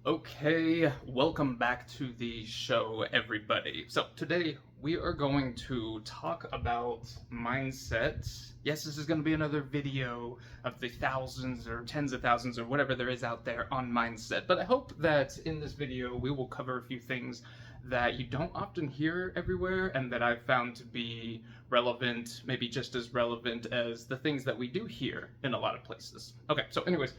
Okay, welcome back to the show, everybody. So, today we are going to talk about mindset. Yes, this is going to be another video of the thousands or tens of thousands or whatever there is out there on mindset. But I hope that in this video we will cover a few things that you don't often hear everywhere and that I've found to be relevant, maybe just as relevant as the things that we do hear in a lot of places. Okay, so, anyways,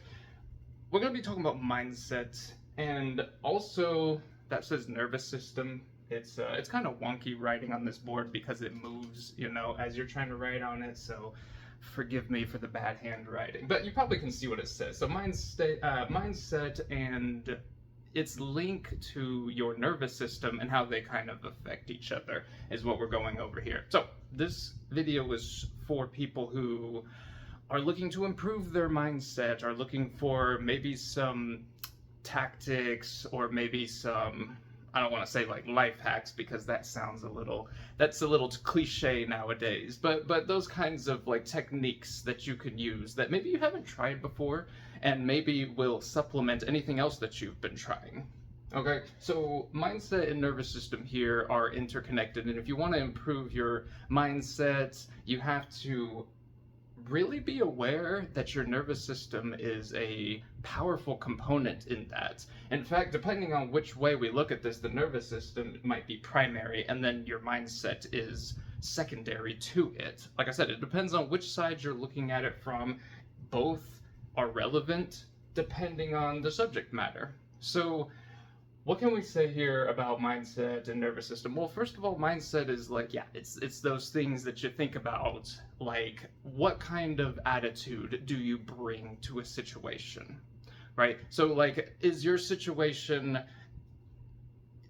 we're going to be talking about mindset, and also that says nervous system. It's kind of wonky writing on this board because it moves, as you're trying to write on it. So forgive me for the bad handwriting, but you probably can see what it says. So mindset and its link to your nervous system and how they kind of affect each other is what we're going over here. So this video is for people who are looking to improve their mindset, are looking for maybe some tactics or maybe some, I don't want to say like life hacks because that's a little cliche nowadays, but those kinds of like techniques that you can use that maybe you haven't tried before and maybe will supplement anything else that you've been trying. Okay, so mindset and nervous system here are interconnected, and if you want to improve your mindset, you have to really be aware that your nervous system is a powerful component in that. In fact, depending on which way we look at this, the nervous system might be primary and then your mindset is secondary to it. Like I said, it depends on which side you're looking at it from. Both are relevant depending on the subject matter. So what can we say here about mindset and nervous system? Well, first of all, mindset is like, it's those things that you think about, like what kind of attitude do you bring to a situation, right? So like, is your situation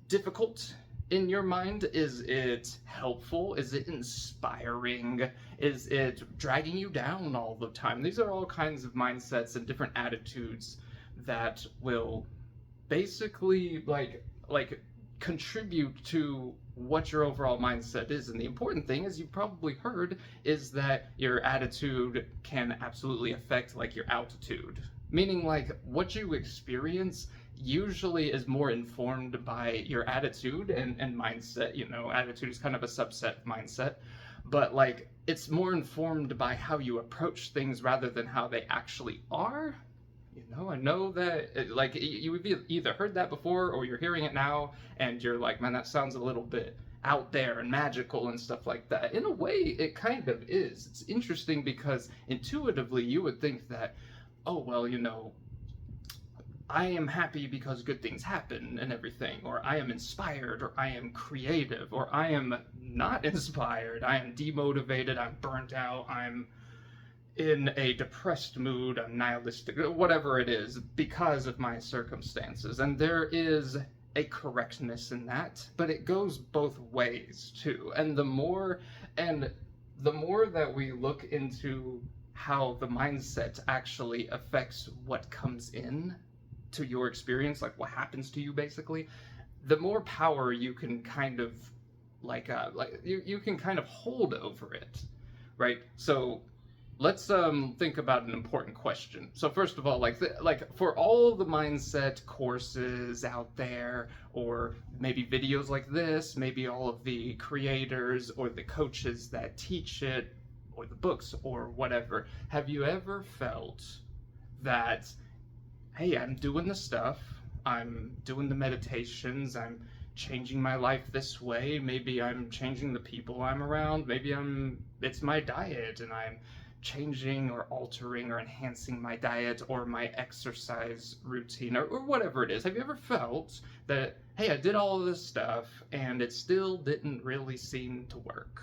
difficult in your mind? Is it helpful? Is it inspiring? Is it dragging you down all the time? These are all kinds of mindsets and different attitudes that will basically like contribute to what your overall mindset is. And the important thing, as you've probably heard, is that your attitude can absolutely affect like your altitude, meaning like what you experience usually is more informed by your attitude and mindset. Attitude is kind of a subset of mindset, but like it's more informed by how you approach things rather than how they actually are. I know that like you've either heard that before or you're hearing it now and you're like, man, that sounds a little bit out there and magical and stuff like that. In a way, it kind of is. It's interesting because intuitively you would think that, oh, well, I am happy because good things happen and everything, or I am inspired, or I am creative, or I am not inspired, I am demotivated, I'm burnt out, I'm in a depressed mood, I'm nihilistic, whatever it is, because of my circumstances. And there is a correctness in that, but it goes both ways too. And the more that we look into how the mindset actually affects what comes in to your experience, like what happens to you basically, the more power you can kind of you can kind of hold over it, right? So let's think about an important question. So first of all, like for all the mindset courses out there, or maybe videos like this, maybe all of the creators or the coaches that teach it, or the books or whatever, have you ever felt that, hey, I'm doing the stuff, I'm doing the meditations, I'm changing my life this way, maybe I'm changing the people I'm around, maybe it's my diet and I'm changing or altering or enhancing my diet or my exercise routine or whatever it is. Have you ever felt that, hey, I did all of this stuff and it still didn't really seem to work,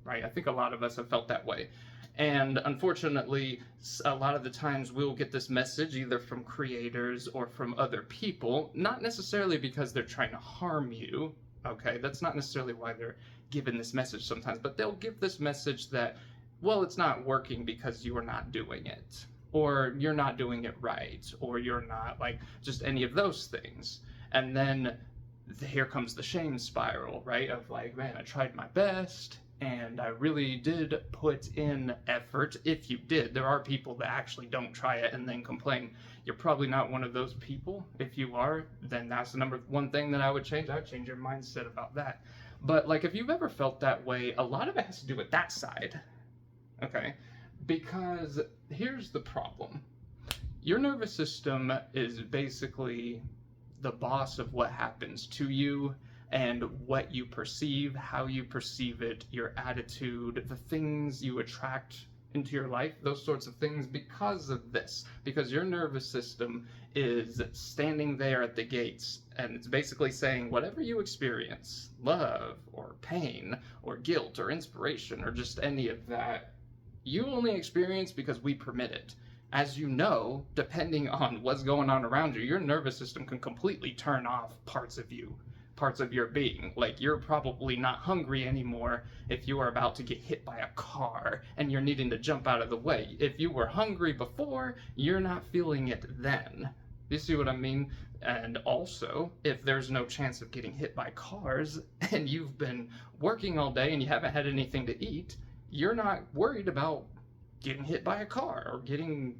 right? I think a lot of us have felt that way. And unfortunately, a lot of the times we'll get this message either from creators or from other people, not necessarily because they're trying to harm you, okay? That's not necessarily why they're given this message sometimes, but they'll give this message that, well, it's not working because you are not doing it, or you're not doing it right, or you're not, like, just any of those things. And then here comes the shame spiral, right? Of like, man, I tried my best, and I really did put in effort. If you did, there are people that actually don't try it and then complain. You're probably not one of those people. If you are, then that's the number one thing that I would change. I would change your mindset about that. But like, if you've ever felt that way, a lot of it has to do with that side. Okay? Because here's the problem. Your nervous system is basically the boss of what happens to you and what you perceive, how you perceive it, your attitude, the things you attract into your life, those sorts of things, because of this. Because your nervous system is standing there at the gates, and it's basically saying whatever you experience, love or pain or guilt or inspiration or just any of that, you only experience because we permit it. As you know, depending on what's going on around you, your nervous system can completely turn off parts of you, parts of your being. Like, you're probably not hungry anymore if you are about to get hit by a car and you're needing to jump out of the way. If you were hungry before, you're not feeling it then. You see what I mean? And also, if there's no chance of getting hit by cars and you've been working all day and you haven't had anything to eat, you're not worried about getting hit by a car or getting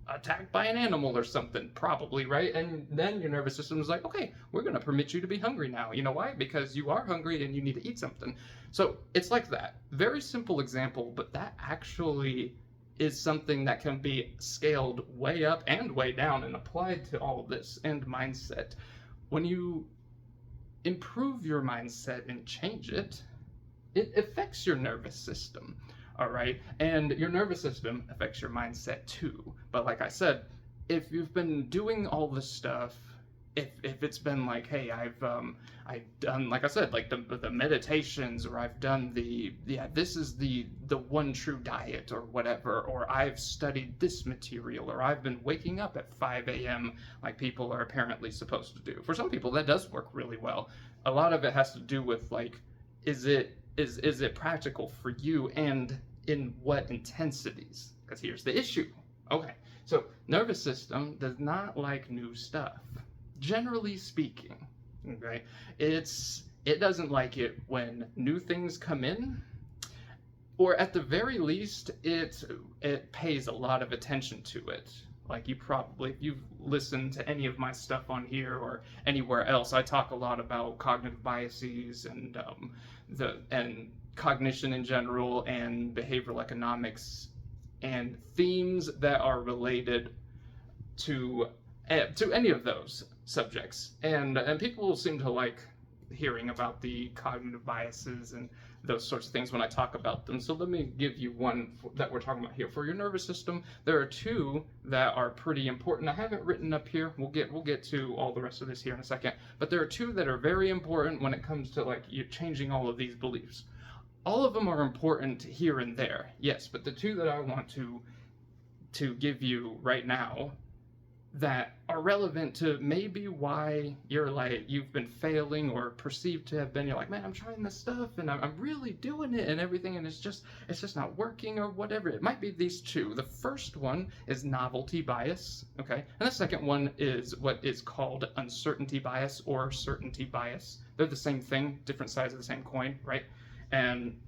attacked by an animal or something, probably, right? And then your nervous system is like, okay, we're going to permit you to be hungry now. You know why? Because you are hungry and you need to eat something. So it's like that. Very simple example, but that actually is something that can be scaled way up and way down and applied to all of this and mindset. When you improve your mindset and change it, it affects your nervous system. All right, and your nervous system affects your mindset too. But like I said, if you've been doing all this stuff, if it's been like, hey, I've done, like I said, like the meditations, or I've done this is the one true diet or whatever, or I've studied this material, or I've been waking up at 5 a.m. like people are apparently supposed to do. For some people, that does work really well. A lot of it has to do with like, is it practical for you and in what intensities? Because here's the issue. Okay, so nervous system does not like new stuff. Generally speaking, okay, it doesn't like it when new things come in, or at the very least, it pays a lot of attention to it. Like, you probably, if you've listened to any of my stuff on here or anywhere else, I talk a lot about cognitive biases and cognition in general and behavioral economics and themes that are related to any of those subjects. And people seem to like hearing about the cognitive biases and those sorts of things when I talk about them. So let me give you one that we're talking about here. For your nervous system, there are two that are pretty important. I haven't written up here. We'll get to all the rest of this here in a second. But there are two that are very important when it comes to like you changing all of these beliefs. All of them are important here and there, yes, but the two that I want to give you right now that are relevant to maybe why you're like, you've been failing or perceived to have been, you're like, man, I'm trying this stuff and I'm really doing it and everything, and it's just not working or whatever. It might be these two. The first one is novelty bias, okay? And the second one is what is called uncertainty bias or certainty bias. They're the same thing, different sides of the same coin, right? And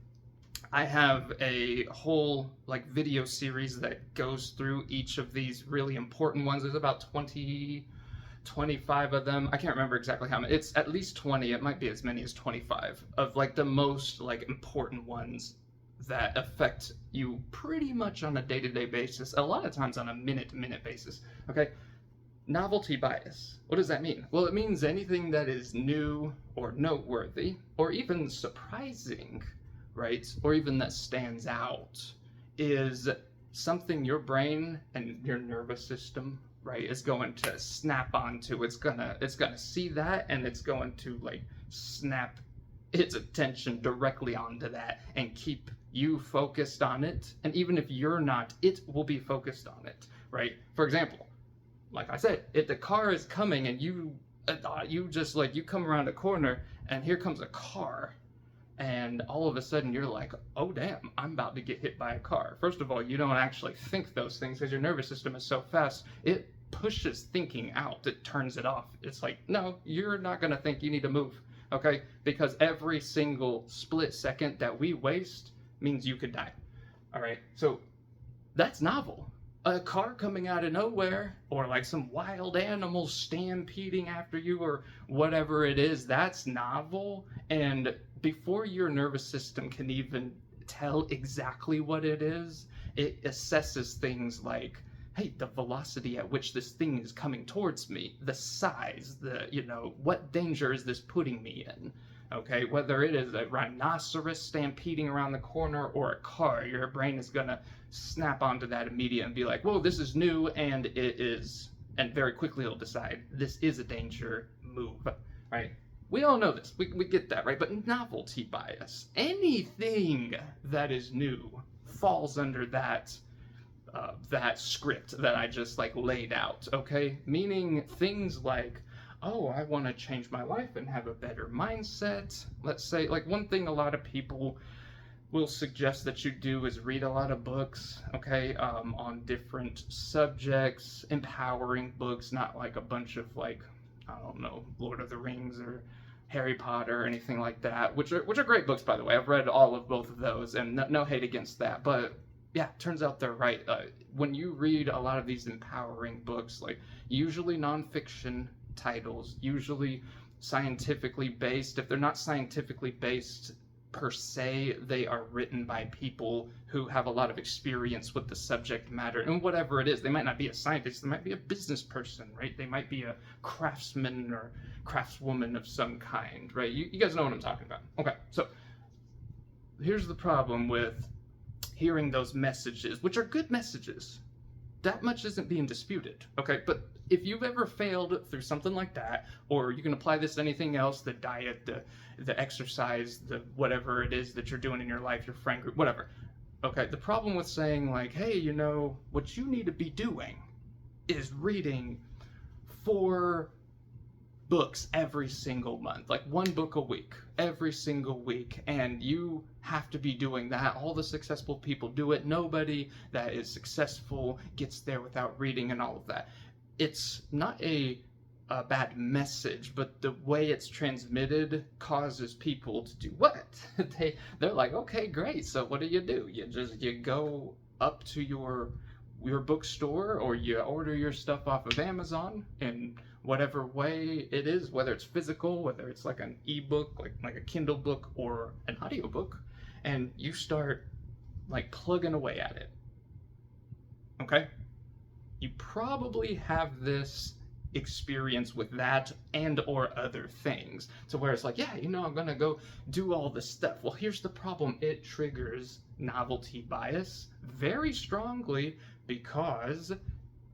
I have a whole like video series that goes through each of these really important ones. There's about 25 of them. I can't remember exactly how many. It's at least 20. It might be as many as 25 of like the most like important ones that affect you pretty much on a day-to-day basis, a lot of times on a minute-to-minute basis. Okay, novelty bias. What does that mean? Well, it means anything that is new or noteworthy or even surprising, right, or even that stands out, is something your brain and your nervous system, right, is going to snap onto. It's gonna see that, and it's going to like snap its attention directly onto that and keep you focused on it. And even if you're not, it will be focused on it, right? For example, like I said, if the car is coming and you just like, you come around a corner and here comes a car, and all of a sudden you're like, oh damn, I'm about to get hit by a car. First of all, you don't actually think those things because your nervous system is so fast, it pushes thinking out, it turns it off. It's like, no, you're not gonna think, you need to move. Okay? Because every single split second that we waste means you could die. All right? So that's novel. A car coming out of nowhere, or like some wild animals stampeding after you, or whatever it is, that's novel. And before your nervous system can even tell exactly what it is, it assesses things like, hey, the velocity at which this thing is coming towards me, the size, what danger is this putting me in? Okay, whether it is a rhinoceros stampeding around the corner or a car, your brain is gonna snap onto that immediately and be like, whoa, this is new, and it is, and very quickly it'll decide this is a danger, move, right? We all know this, we get that, right? But novelty bias, anything that is new falls under that script that I just like laid out, okay? Meaning things like, oh, I want to change my life and have a better mindset. Let's say, like, one thing a lot of people will suggest that you do is read a lot of books, okay, on different subjects, empowering books, not like a bunch of, like, I don't know, Lord of the Rings or Harry Potter or anything like that, which are great books, by the way. I've read all of both of those, and no hate against that, but yeah, turns out they're right. When you read a lot of these empowering books, like usually nonfiction titles, usually scientifically based. If they're not scientifically based per se, they are written by people who have a lot of experience with the subject matter and whatever it is. They might not be a scientist, they might be a business person, right? They might be a craftsman or craftswoman of some kind, right? You guys know what I'm talking about. Okay, so here's the problem with hearing those messages, which are good messages. That much isn't being disputed, okay? But if you've ever failed through something like that, or you can apply this to anything else, the diet, the exercise, the whatever it is that you're doing in your life, your friend group, whatever, okay? The problem with saying like, hey, what you need to be doing is reading 4 books every single month, like 1 book a week, every single week, and you have to be doing that. All the successful people do it. Nobody that is successful gets there without reading and all of that. It's not a bad message, but the way it's transmitted causes people to do what? They're like, okay, great, so what do? You go up to your bookstore, or you order your stuff off of Amazon in whatever way it is, whether it's physical, whether it's like an ebook, like a Kindle book or an audiobook, and you start like plugging away at it. Okay? You probably have this experience with that and or other things, to where it's like, yeah, I'm gonna go do all this stuff. Well, here's the problem. It triggers novelty bias very strongly, because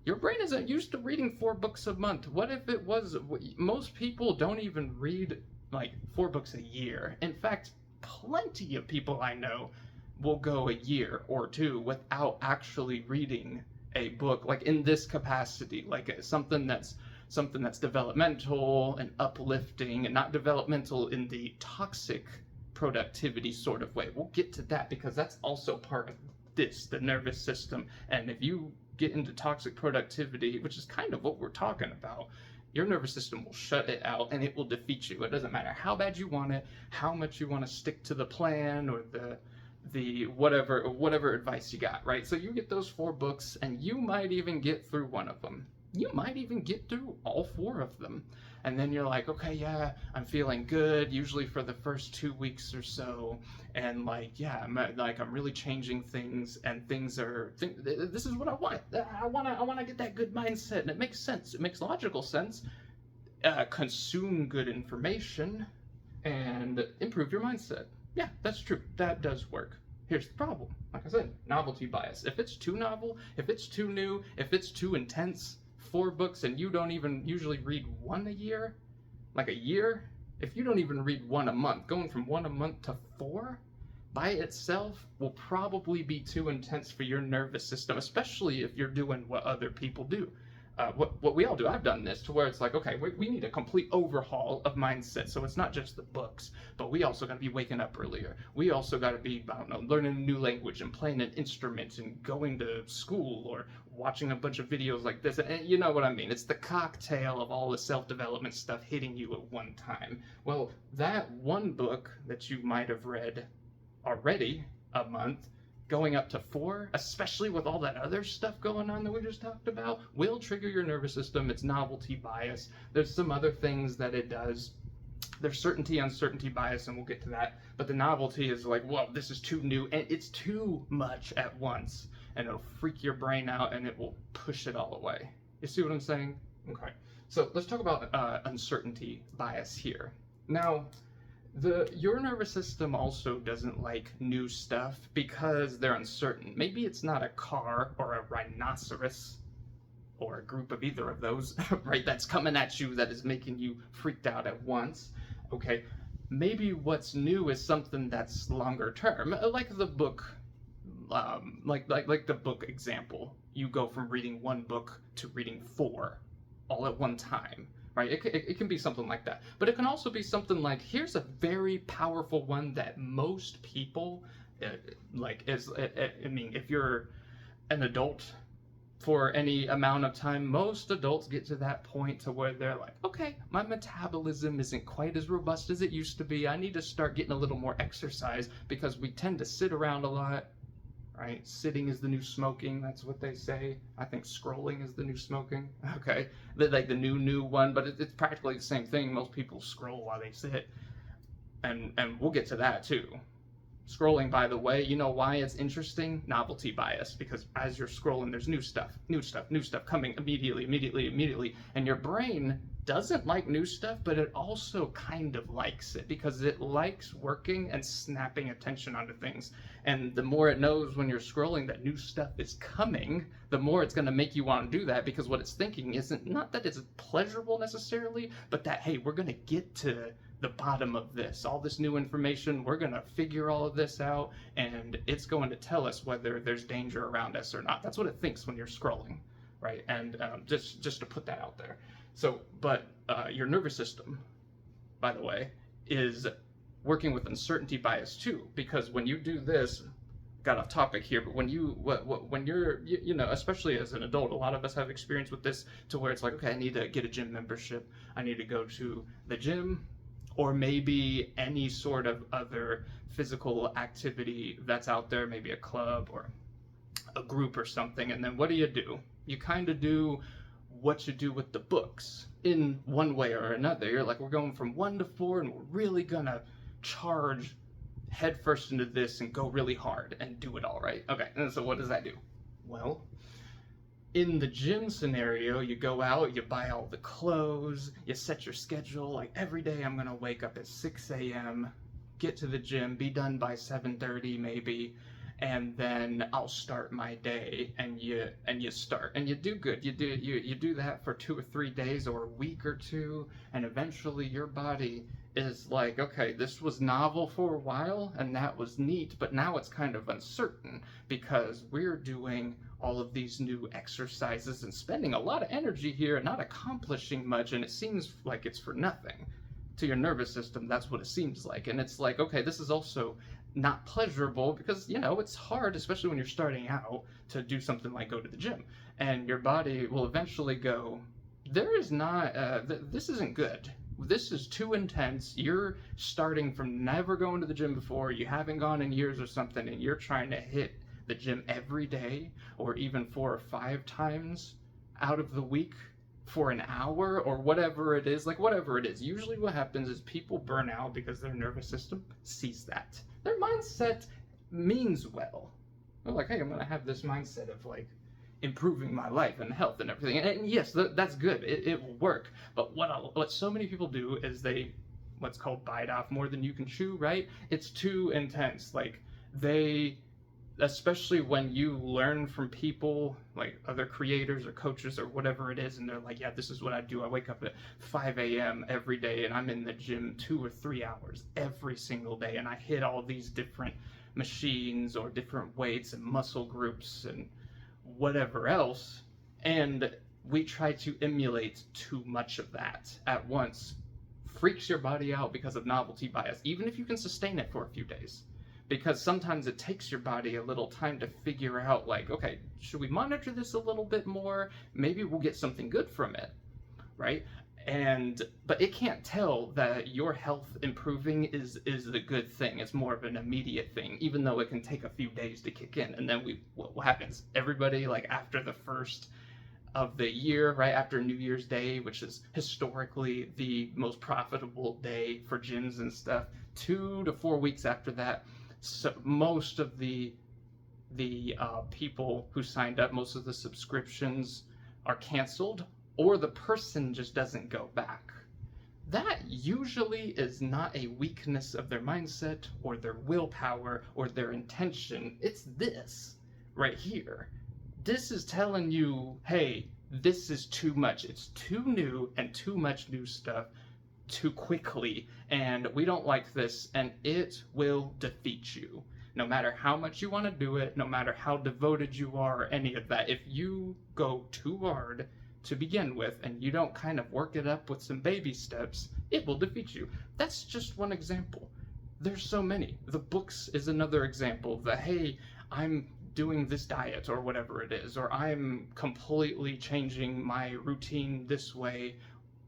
your brain isn't used to reading 4 books a month. What if it was, most people don't even read like 4 books a year. In fact, plenty of people I know will go a year or 2 without actually reading a book, like in this capacity, like something that's developmental and uplifting, and not developmental in the toxic productivity sort of way. We'll get to that, because that's also part of this, the nervous system. And if you get into toxic productivity, which is kind of what we're talking about, your nervous system will shut it out and it will defeat you. It doesn't matter how bad you want it, how much you want to stick to the plan, or the whatever advice you got, right? So you get those 4 books, and you might even get through one of them. You might even get through all 4 of them. And then you're like, okay, yeah, I'm feeling good, usually for the first 2 weeks or so. And like, yeah, I'm really changing things, and this is what I want. I want to get that good mindset, and it makes sense. It makes logical sense. Consume good information and improve your mindset. Yeah, that's true. That does work. Here's the problem. Like I said, novelty bias. If it's too novel, if it's too new, if it's too intense, 4 books, and you don't even usually read 1 a year, like a year, if you don't even read 1 a month, going from 1 a month to 4 by itself will probably be too intense for your nervous system, especially if you're doing what other people do. what we all do. I've done this to where it's like, okay, we need a complete overhaul of mindset. So it's not just the books, but we also got to be waking up earlier. We also got to be, I don't know, learning a new language and playing an instrument and going to school or watching a bunch of videos like this. And you know what I mean? It's the cocktail of all the self-development stuff hitting you at one time. Well, that one book that you might have read already a month going up to 4, especially with all that other stuff going on that we just talked about, will trigger your nervous system. It's novelty bias. There's some other things that it does. There's certainty, uncertainty bias, and we'll get to that. But the novelty is like, whoa, this is too new, and it's too much at once, and it'll freak your brain out, and it will push it all away. You see what I'm saying? Okay. So let's talk about uncertainty bias here. Now, your nervous system also doesn't like new stuff because they're uncertain. Maybe it's not a car or a rhinoceros or a group of either of those, right, that's coming at you that is making you freaked out at once. Okay, maybe what's new is something that's longer term, like the book, like the book example. You go from reading one book to reading 4 all at one time. Right? It can be something like that. But it can also be something like, here's a very powerful one that most people, I mean, if you're an adult for any amount of time, most adults get to that point to where they're like, okay, my metabolism isn't quite as robust as it used to be. I need to start getting a little more exercise because we tend to sit around a lot. Right? Sitting is the new smoking. That's what they say. I think scrolling is the new smoking. Okay. Like the new one, but it's practically the same thing. Most people scroll while they sit. And we'll get to that too. Scrolling, by the way, you know why it's interesting? Novelty bias. Because as you're scrolling, there's new stuff coming immediately. And your brain doesn't like new stuff, but it also kind of likes it because it likes working and snapping attention onto things. And the more it knows when you're scrolling that new stuff is coming, the more it's going to make you want to do that, because what it's thinking isn't not that it's pleasurable necessarily, but that, hey, we're going to get to the bottom of this, all this new information, we're going to figure all of this out, and it's going to tell us whether there's danger around us or not. That's what it thinks when you're scrolling, right? And just to put that out there. So, but your nervous system, by the way, is working with uncertainty bias too, because when you do this, got off topic here, but when you're, you know, especially as an adult, a lot of us have experience with this to where it's like, okay, I need to get a gym membership, I need to go to the gym, or maybe any sort of other physical activity that's out there, maybe a club or a group or something, and then what do? You kind of do what you do with the books in one way or another. You're like, we're going from 1 to 4 and we're really gonna charge headfirst into this and go really hard and do it all right. Okay, and so what does that do? Well, in the gym scenario, you go out, you buy all the clothes, you set your schedule, like every day I'm gonna wake up at 6 a.m., get to the gym, be done by 7:30 maybe, and then I'll start my day, and you start and you do good. You do that for 2 or 3 days or a week or two, and eventually your body is like, okay, this was novel for a while and that was neat, but now it's kind of uncertain because we're doing all of these new exercises and spending a lot of energy here and not accomplishing much, and it seems like it's for nothing. To your nervous system, that's what it seems like. And it's like, okay, this is also not pleasurable because, you know, it's hard, especially when you're starting out, to do something like go to the gym. And your body will eventually go, there is not, this isn't good. This is too intense. You're starting from never going to the gym before, you haven't gone in years or something, and you're trying to hit the gym every day or even 4 or 5 times out of the week for an hour or whatever it is. Like, whatever it is, usually what happens is people burn out because their nervous system sees that. Their mindset means well. They're like, hey, I'm gonna have this mindset of like improving my life and health and everything, and yes, that's good, it will work. But what so many people do is they, what's called, bite off more than you can chew, right? It's too intense. Like, they, especially when you learn from people like other creators or coaches or whatever it is, and they're like, yeah, this is what I do. I wake up at 5 a.m. every day and I'm in the gym 2 or 3 hours every single day, and I hit all these different machines or different weights and muscle groups and whatever else. And we try to emulate too much of that at once. Freaks your body out because of novelty bias, even if you can sustain it for a few days. Because sometimes it takes your body a little time to figure out, like, okay, should we monitor this a little bit more? Maybe we'll get something good from it, right? But it can't tell that your health improving is the good thing. It's more of an immediate thing, even though it can take a few days to kick in. And then what happens? Everybody, like, after the first of the year, right after New Year's Day, which is historically the most profitable day for gyms and stuff, 2 to 4 weeks after that, so most of the people who signed up, most of the subscriptions are canceled, or the person just doesn't go back. That usually is not a weakness of their mindset or their willpower or their intention. It's this right here. This is telling you, hey, this is too much. It's too new and too much new stuff too quickly, and we don't like this, and it will defeat you. No matter how much you want to do it, no matter how devoted you are, or any of that, if you go too hard to begin with and you don't kind of work it up with some baby steps, it will defeat you. That's just one example. There's so many. The books is another example that, hey, I'm doing this diet or whatever it is, or I'm completely changing my routine this way,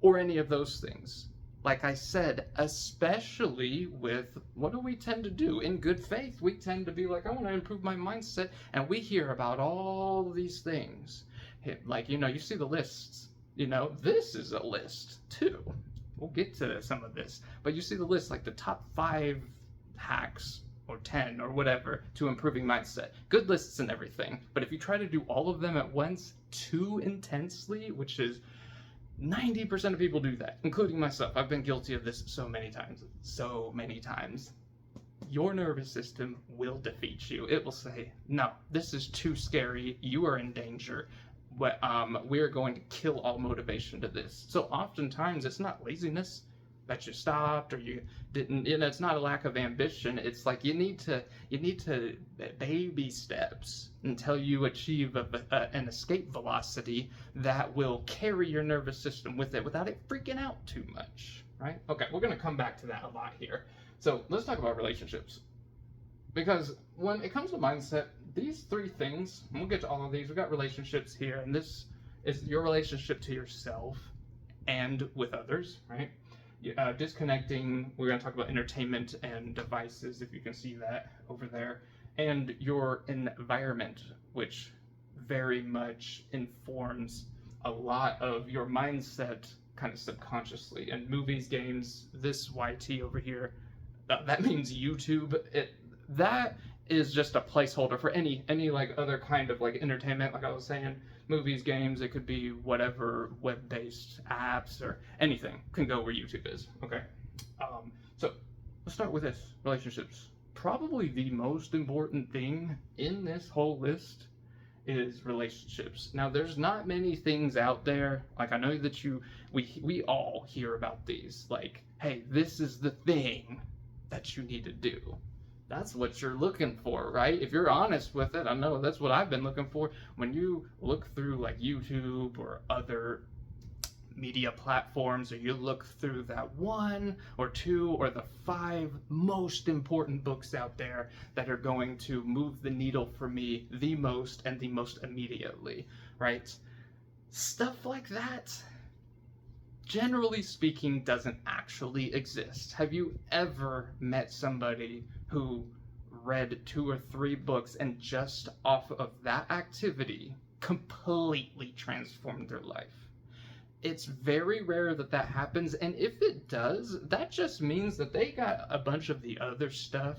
or any of those things. Like I said, especially with, what do we tend to do? In good faith, we tend to be like, I want to improve my mindset, and we hear about all these things. Like, you see the lists. This is a list, too. We'll get to some of this. But you see the list, like the top 5 hacks, or 10, or whatever, to improving mindset. Good lists and everything. But if you try to do all of them at once too intensely, which is 90% of people do that, including myself. I've been guilty of this so many times. Your nervous system will defeat you. It will say, no, this is too scary. You are in danger. We're going to kill all motivation to this. So oftentimes it's not laziness that you stopped or you didn't, it's not a lack of ambition. It's like you need to baby steps until you achieve an escape velocity that will carry your nervous system with it without it freaking out too much, right? Okay, we're going to come back to that a lot here. So let's talk about relationships. Because when it comes to mindset, these 3 things, and we'll get to all of these, we've got relationships here, and this is your relationship to yourself and with others, right? Disconnecting, we're going to talk about entertainment and devices, if you can see that over there, and your environment, which very much informs a lot of your mindset kind of subconsciously. And movies, games, this YT over here, that means YouTube. That is just a placeholder for any like other kind of like entertainment, like I was saying. Movies, games, it could be whatever web-based apps or anything can go where YouTube is, okay? So let's start with this, relationships. Probably the most important thing in this whole list is relationships. Now, there's not many things out there, like I know that we all hear about these, like, hey, this is the thing that you need to do. That's what you're looking for, right? If you're honest with it, I know that's what I've been looking for. When you look through like YouTube or other media platforms, or you look through that 1 or 2 or the 5 most important books out there that are going to move the needle for me the most and the most immediately, right? Stuff like that, generally speaking, doesn't actually exist. Have you ever met somebody who read 2 or 3 books and just off of that activity completely transformed their life? It's very rare that that happens, and if it does, that just means that they got a bunch of the other stuff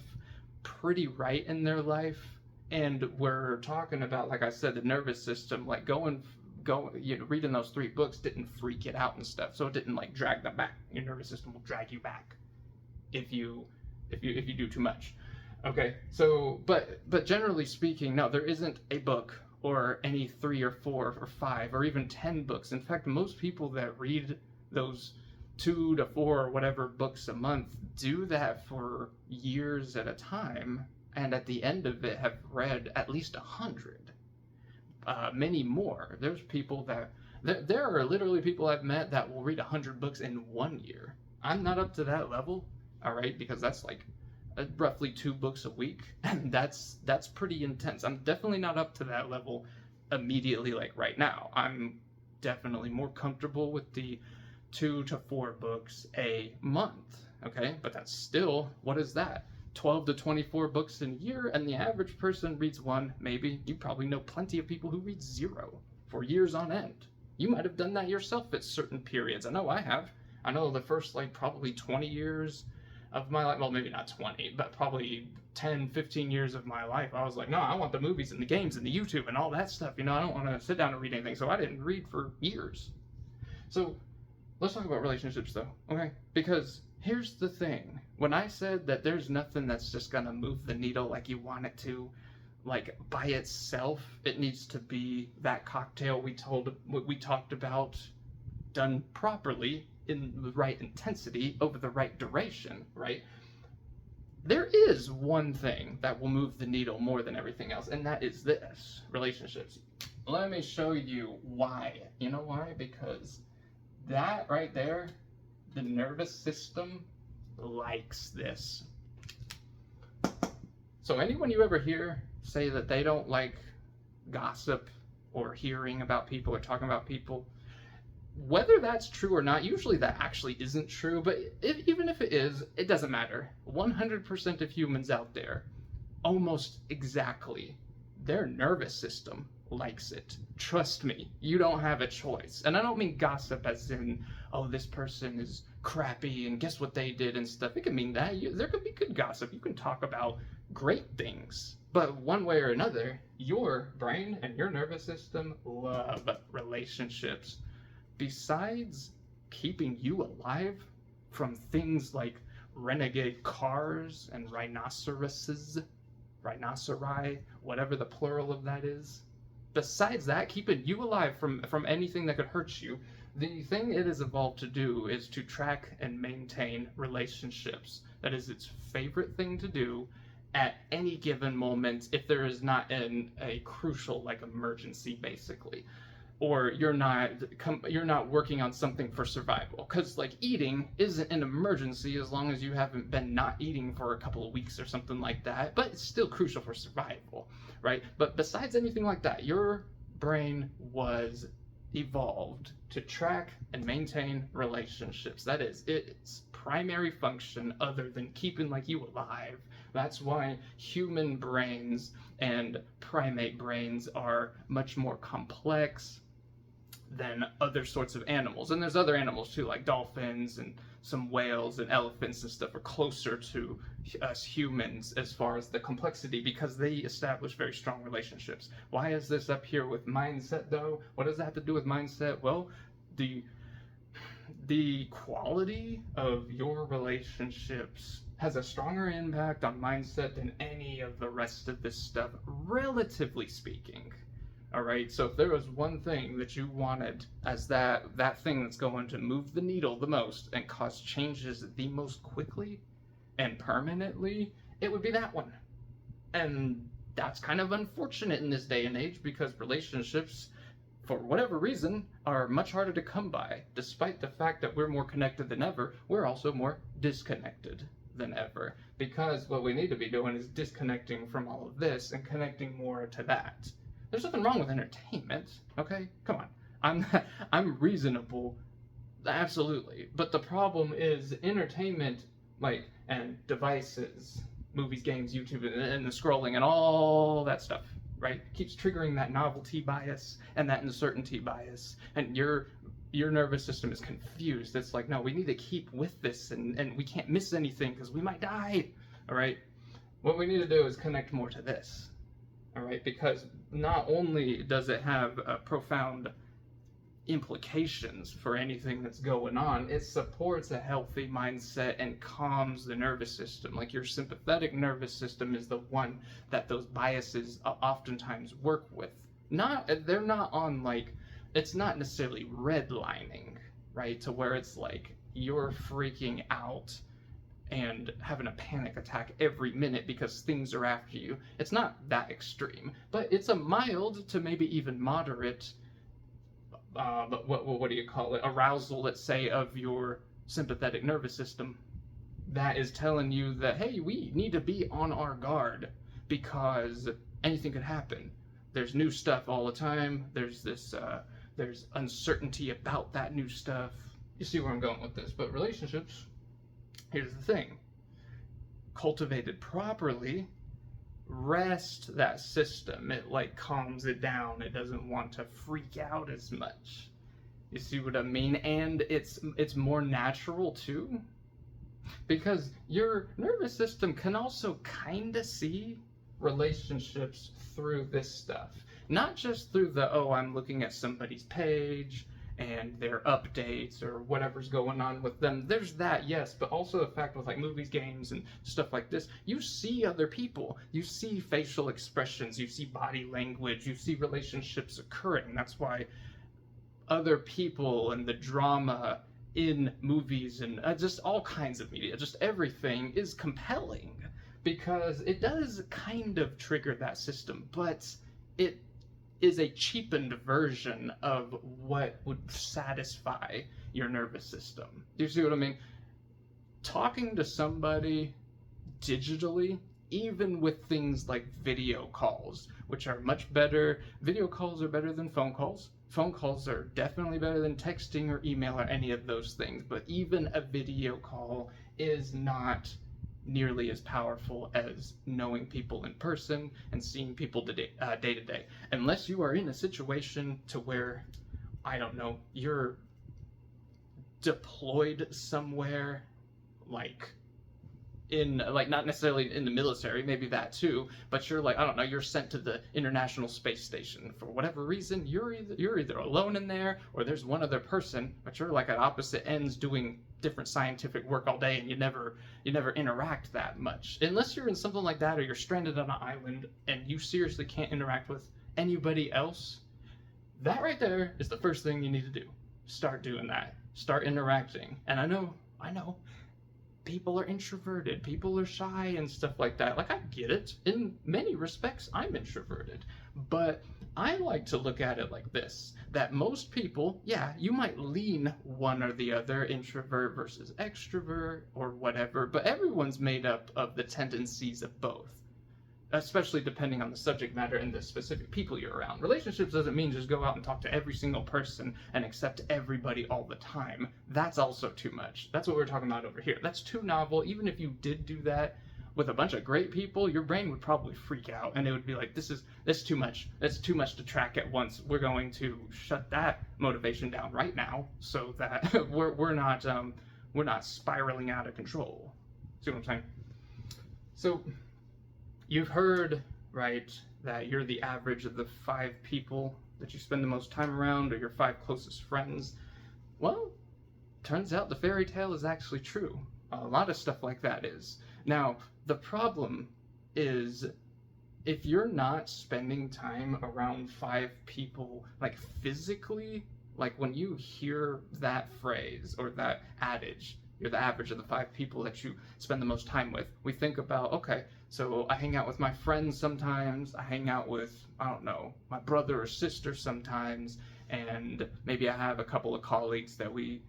pretty right in their life. And we're talking about, like I said, the nervous system, like reading those 3 books didn't freak it out and stuff, so it didn't like drag them back. Your nervous system will drag you back if you do too much. Okay, so but generally speaking, no, there isn't a book or any 3 or 4 or 5 or even 10 books. In fact, most people that read those 2 to 4 or whatever books a month do that for years at a time, and at the end of it have read at least 100. Many more. There's people that There are literally people I've met that will read 100 books in 1 year. I'm not up to that level, all right, because that's like roughly 2 books a week, and that's pretty intense. I'm definitely not up to that level immediately, like right now. I'm definitely more comfortable with the 2 to 4 books a month, okay? But that's still, what is that? 12 to 24 books in a year, and the average person reads one, maybe. You probably know plenty of people who read zero for years on end. You might have done that yourself at certain periods. I know I have. I know the first, like, probably 20 years of my life, well, maybe not 20, but probably 10, 15 years of my life, I was like, no, I want the movies and the games and the YouTube and all that stuff. You know, I don't want to sit down and read anything. So I didn't read for years. So let's talk about relationships, though, okay? Because here's the thing. When I said that there's nothing that's just going to move the needle like you want it to, like by itself, it needs to be that cocktail we talked about done properly in the right intensity over the right duration, right? There is one thing that will move the needle more than everything else, and that is this: relationships. Let me show you why. You know why? Because that right there, the nervous system likes this. So anyone you ever hear say that they don't like gossip or hearing about people or talking about people, whether that's true or not, usually that actually isn't true, but even if it is, it doesn't matter. 100% of humans out there, almost exactly, their nervous system likes it. Trust me, you don't have a choice. And I don't mean gossip as in, oh, this person is crappy and guess what they did and stuff. It can mean that. There could be good gossip. You can talk about great things. But one way or another, your brain and your nervous system love relationships. Besides keeping you alive from things like renegade cars and rhinoceri, whatever the plural of that is, besides that, keeping you alive from anything that could hurt you, the thing it has evolved to do is to track and maintain relationships. That is its favorite thing to do at any given moment if there is not a crucial, like, emergency, basically. Or you're not working on something for survival, because like eating isn't an emergency as long as you haven't been not eating for a couple of weeks or something like that, but it's still crucial for survival, right? But besides anything like that, your brain was evolved to track and maintain relationships. That is its primary function other than keeping like you alive. That's why human brains and primate brains are much more complex than other sorts of animals. And there's other animals too, like dolphins and some whales and elephants and stuff are closer to us humans as far as the complexity, because they establish very strong relationships. Why is this up here with mindset, though? What does that have to do with mindset? Well, the quality of your relationships has a stronger impact on mindset than any of the rest of this stuff, relatively speaking. All right, so if there was one thing that you wanted as that thing that's going to move the needle the most and cause changes the most quickly and permanently, it would be that one. And that's kind of unfortunate in this day and age, because relationships, for whatever reason, are much harder to come by. Despite the fact that we're more connected than ever, we're also more disconnected than ever, because what we need to be doing is disconnecting from all of this and connecting more to that. There's nothing wrong with entertainment, okay? Come on. I'm reasonable, absolutely. But the problem is entertainment, like, and devices, movies, games, YouTube, and the scrolling and all that stuff, right? Keeps triggering that novelty bias and that uncertainty bias. And your nervous system is confused. It's like, no, we need to keep with this, and we can't miss anything because we might die, all right? What we need to do is connect more to this. All right, because not only does it have profound implications for anything that's going on, it supports a healthy mindset and calms the nervous system. Like, your sympathetic nervous system is the one that those biases oftentimes work with. They're not on, like, it's not necessarily redlining, right, to where it's like you're freaking out and having a panic attack every minute because things are after you. It's not that extreme, but it's a mild to maybe even moderate what do you call it? Arousal, let's say, of your sympathetic nervous system. That is telling you that, hey, we need to be on our guard because anything could happen. There's new stuff all the time. There's uncertainty about that new stuff. You see where I'm going with this. But relationships, here's the thing. Cultivated properly, rest that system. It like calms it down. It doesn't want to freak out as much. You see what I mean? And it's more natural too. Because your nervous system can also kind of see relationships through this stuff. Not just through the, oh, I'm looking at somebody's page and their updates or whatever's going on with them. There's that, yes, but also the fact with like movies, games, and stuff like this, you see other people. You see facial expressions, you see body language, you see relationships occurring. That's why other people and the drama in movies and just all kinds of media, just everything is compelling because it does kind of trigger that system, but it is a cheapened version of what would satisfy your nervous system. Do you see what I mean? Talking to somebody digitally, even with things like video calls, which are much better. Video calls are better than phone calls. Phone calls are definitely better than texting or email or any of those things, but even a video call is not nearly as powerful as knowing people in person and seeing people day to day. Unless you are in a situation to where, I don't know, you're deployed somewhere, like not necessarily in the military, maybe that too, but you're like, I don't know, you're sent to the International Space Station for whatever reason. You're either alone in there or there's one other person, but you're like at opposite ends doing different scientific work all day, and you never interact that much unless you're in something like that, or you're stranded on an island and you seriously can't interact with anybody else. That right there is the first thing you need to do. Start doing that. Start interacting. And I know people are introverted, people are shy and stuff like that. Like, I get it. In many respects, I'm introverted. But I like to look at it like this, that most people, yeah, you might lean one or the other, introvert versus extrovert or whatever, but everyone's made up of the tendencies of both, especially depending on the subject matter and the specific people you're around. Relationships doesn't mean just go out and talk to every single person and accept everybody all the time. That's also too much. That's what we're talking about over here. That's too novel. Even if you did do that with a bunch of great people, your brain would probably freak out and it would be like, that's too much. That's too much to track at once. We're going to shut that motivation down right now so that we're not spiraling out of control. See what I'm saying? So you've heard, right, that you're the average of the 5 people that you spend the most time around, or your 5 closest friends. Well, turns out the fairy tale is actually true. A lot of stuff like that is. Now, the problem is, if you're not spending time around 5 people, like physically, like when you hear that phrase or that adage, you're the average of the 5 people that you spend the most time with, we think about, okay, so I hang out with my friends sometimes, I hang out with, I don't know, my brother or sister sometimes, and maybe I have a couple of colleagues that we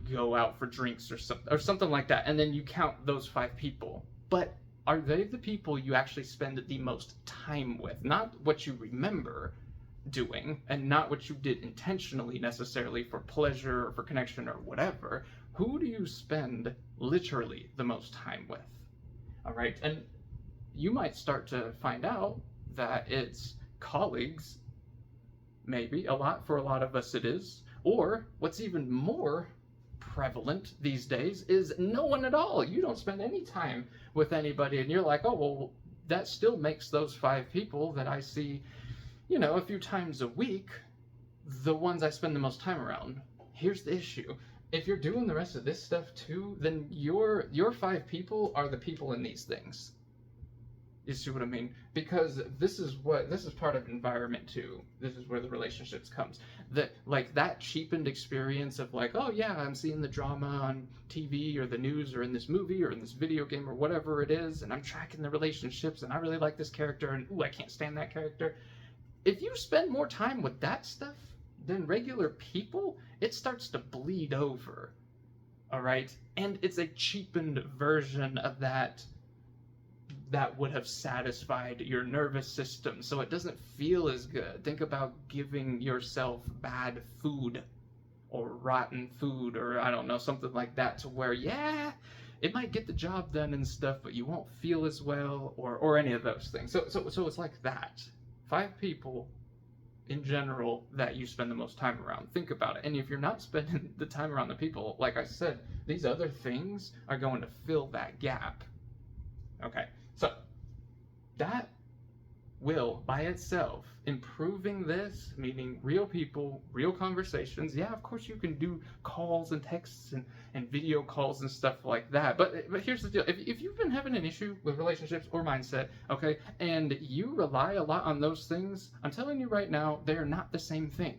go out for drinks or something like that, and then you count those 5 people. But are they the people you actually spend the most time with? Not what you remember doing, and not what you did intentionally necessarily for pleasure or for connection or whatever. Who do you spend literally the most time with? All right, and you might start to find out that it's colleagues, maybe for a lot of us it is, or what's even more prevalent these days is no one at all. You don't spend any time with anybody, and you're like, oh, well, that still makes those 5 people that I see, a few times a week, the ones I spend the most time around. Here's the issue. If you're doing the rest of this stuff too, then your 5 people are the people in these things. You see what I mean? Because this is part of environment too. This is where the relationships comes. That cheapened experience of like, oh yeah, I'm seeing the drama on TV or the news or in this movie or in this video game or whatever it is, and I'm tracking the relationships and I really like this character and ooh, I can't stand that character. If you spend more time with that stuff then regular people, it starts to bleed over. All right? And it's a cheapened version of that would have satisfied your nervous system, so it doesn't feel as good. Think about giving yourself bad food or rotten food, or I don't know, something like that, to where, yeah, it might get the job done and stuff, but you won't feel as well, or any of those things. So it's like that. 5 people in general that you spend the most time around. Think about it. And if you're not spending the time around the people, like I said, these other things are going to fill that gap. Okay, so that will by itself, improving this, meaning real people, real conversations. Yeah, of course you can do calls and texts and video calls and stuff like that, but here's the deal. If you've been having an issue with relationships or mindset, okay, and you rely a lot on those things, I'm telling you right now, they are not the same thing.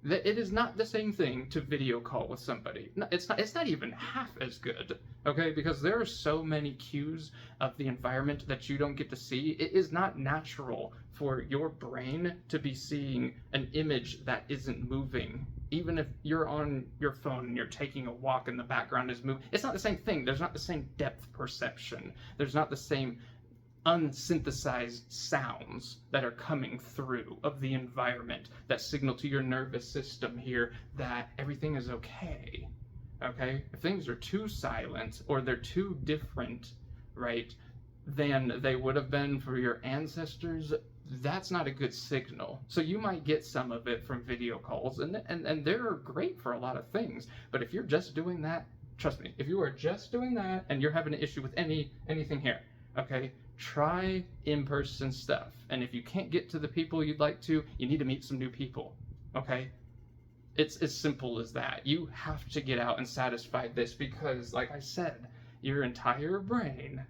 It is not the same thing to video call with somebody. It's not even half as good, okay? Because there are so many cues of the environment that you don't get to see. It is not natural for your brain to be seeing an image that isn't moving. Even if you're on your phone and you're taking a walk and the background is moving, it's not the same thing. There's not the same depth perception. There's not the same unsynthesized sounds that are coming through of the environment that signal to your nervous system here that everything is okay. Okay? If things are too silent or they're too different, right, than they would have been for your ancestors, that's not a good signal. So you might get some of it from video calls, and they're great for a lot of things. But if you're just doing that, trust me, if you are just doing that and you're having an issue with anything here, okay, try in-person stuff. And if you can't get to the people you'd like to, you need to meet some new people, okay? It's as simple as that. You have to get out and satisfy this because, like I said, your entire brain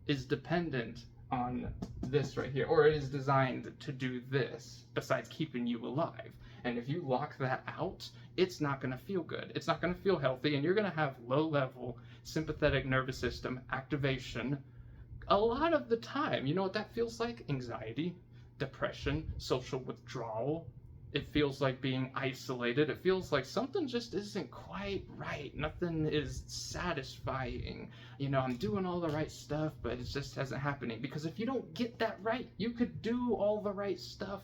is dependent on this right here, or it is designed to do this besides keeping you alive. And if you lock that out, it's not going to feel good. It's not going to feel healthy, and you're going to have low-level sympathetic nervous system activation a lot of the time. You know what that feels like? Anxiety, depression, social withdrawal. It feels like being isolated. It feels like something just isn't quite right. Nothing is satisfying. You know, I'm doing all the right stuff, but it just isn't happening. Because if you don't get that right, you could do all the right stuff,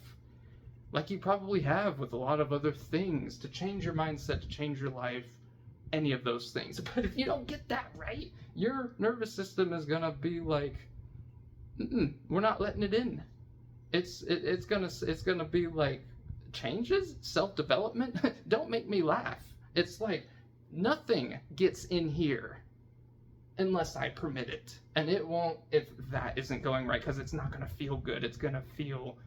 like you probably have with a lot of other things, to change your mindset, to change your life, any of those things. But if you don't get that right, your nervous system is gonna be like, we're not letting it in. It's gonna be like, changes, self-development. Don't make me laugh. It's like nothing gets in here unless I permit it, and it won't if that isn't going right, because it's not gonna feel good. It's gonna feel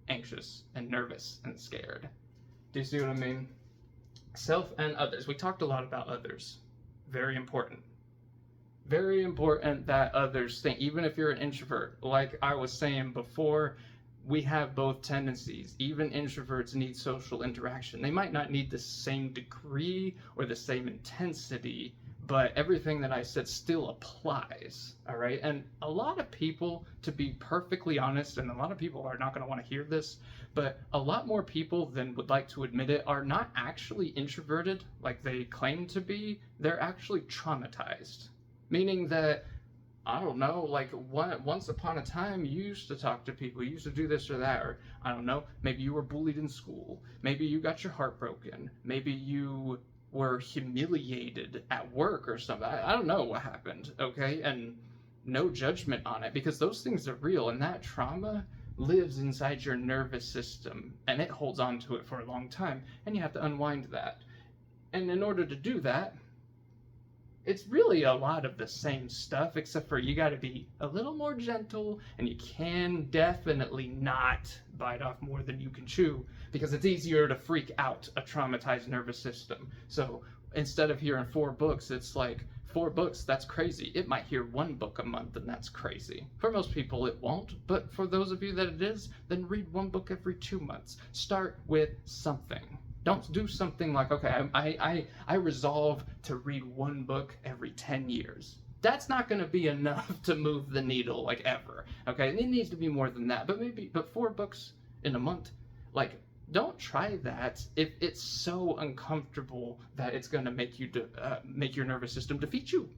anxious and nervous and scared. Do you see what I mean? Self and others. We talked a lot about others. Very important. Very important that others think, even if you're an introvert. Like I was saying before, we have both tendencies. Even introverts need social interaction. They might not need the same degree or the same intensity, but everything that I said still applies, all right? And a lot of people, to be perfectly honest, and a lot of people are not going to want to hear this, but a lot more people than would like to admit it are not actually introverted like they claim to be. They're actually traumatized, meaning that, I don't know, like once upon a time you used to talk to people, you used to do this or that, or I don't know, maybe you were bullied in school, maybe you got your heart broken, maybe you were humiliated at work or something. I don't know what happened, okay? And no judgment on it, because those things are real, and that trauma lives inside your nervous system, and it holds on to it for a long time, and you have to unwind that. And in order to do that, it's really a lot of the same stuff, except for you got to be a little more gentle, and you can definitely not bite off more than you can chew, because it's easier to freak out a traumatized nervous system. So instead of hearing 4 books, it's like 4 books, that's crazy. It might hear 1 book a month, and that's crazy. For most people, it won't, but for those of you that it is, then read 1 book every 2 months. Start with something. Don't do something like, okay, I resolve to read 1 book every 10 years. That's not going to be enough to move the needle, like, ever. Okay, and it needs to be more than that. But 4 books in a month, like, don't try that if it's so uncomfortable that it's going to make your nervous system defeat you.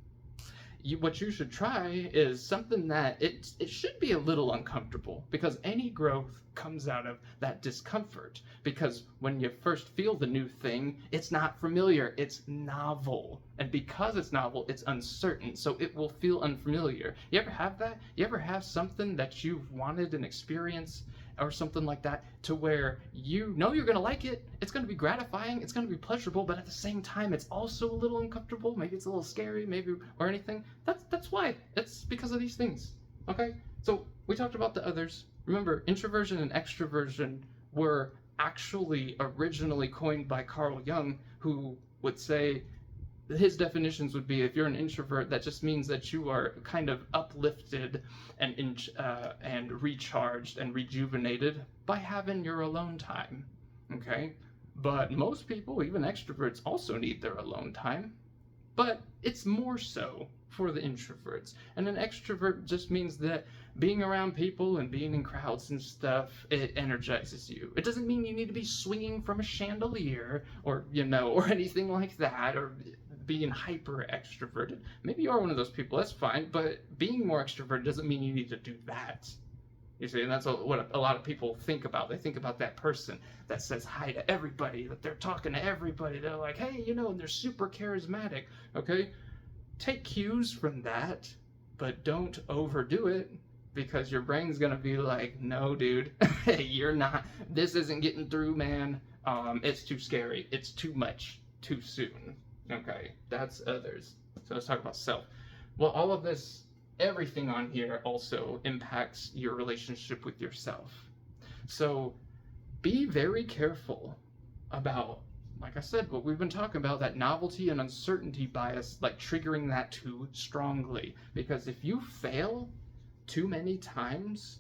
What you should try is something that it should be a little uncomfortable, because any growth comes out of that discomfort. Because when you first feel the new thing, it's not familiar, it's novel. And because it's novel, it's uncertain, so it will feel unfamiliar. You ever have that? You ever have something that you've wanted an experience or something like that, to where you know you're going to like it, it's going to be gratifying, it's going to be pleasurable, but at the same time it's also a little uncomfortable, maybe it's a little scary, maybe, or anything. That's why. It's because of these things. Okay? So we talked about the others. Remember, introversion and extroversion were actually originally coined by Carl Jung, who would say his definitions would be, if you're an introvert, that just means that you are kind of uplifted and recharged and rejuvenated by having your alone time. Okay? But most people, even extroverts, also need their alone time. But it's more so for the introverts. And an extrovert just means that being around people and being in crowds and stuff, it energizes you. It doesn't mean you need to be swinging from a chandelier or, or anything like that, or being hyper extroverted. Maybe you are one of those people, that's fine, but being more extroverted doesn't mean you need to do that. You see, and that's what a lot of people think about. They think about that person that says hi to everybody, that they're talking to everybody. They're like, hey, and they're super charismatic, okay? Take cues from that, but don't overdo it, because your brain's gonna be like, no, dude, you're not, this isn't getting through, man. It's too scary. It's too much, too soon. Okay, that's others. So let's talk about self. Well, all of this, everything on here also impacts your relationship with yourself. So be very careful about, like I said, what we've been talking about, that novelty and uncertainty bias, like triggering that too strongly. Because if you fail too many times,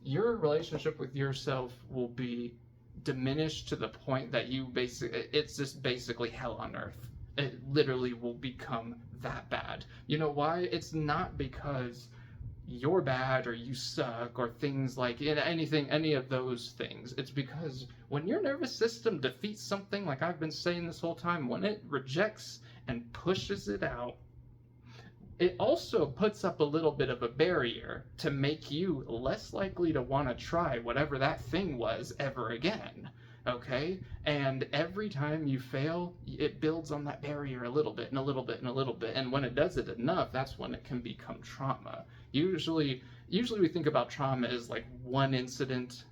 your relationship with yourself will be diminished to the point that it's just basically hell on earth. It literally will become that bad. You know why? It's not because you're bad or you suck or things like any of those things. It's because when your nervous system defeats something, like I've been saying this whole time, when it rejects and pushes it out, it also puts up a little bit of a barrier to make you less likely to want to try whatever that thing was ever again. Okay? And every time you fail, it builds on that barrier a little bit and a little bit and a little bit. And when it does it enough, that's when it can become trauma. Usually we think about trauma as like one incident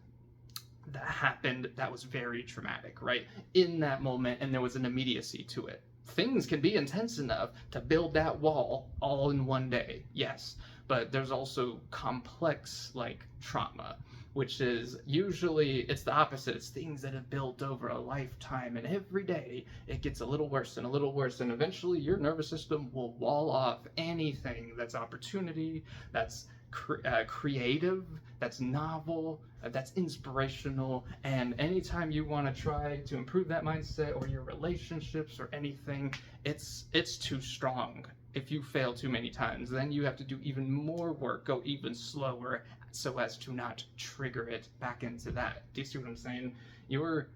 that happened that was very traumatic, right? In that moment, and there was an immediacy to it. Things can be intense enough to build that wall all in one day, yes. But there's also complex, like, trauma, which is usually, it's the opposite. It's things that have built over a lifetime, and every day it gets a little worse and a little worse, and eventually your nervous system will wall off anything that's opportunity, that's creative, that's novel, that's inspirational. And anytime you want to try to improve that mindset or your relationships or anything, it's too strong. If you fail too many times, then you have to do even more work, go even slower, so as to not trigger it back into that. Do you see what I'm saying? Your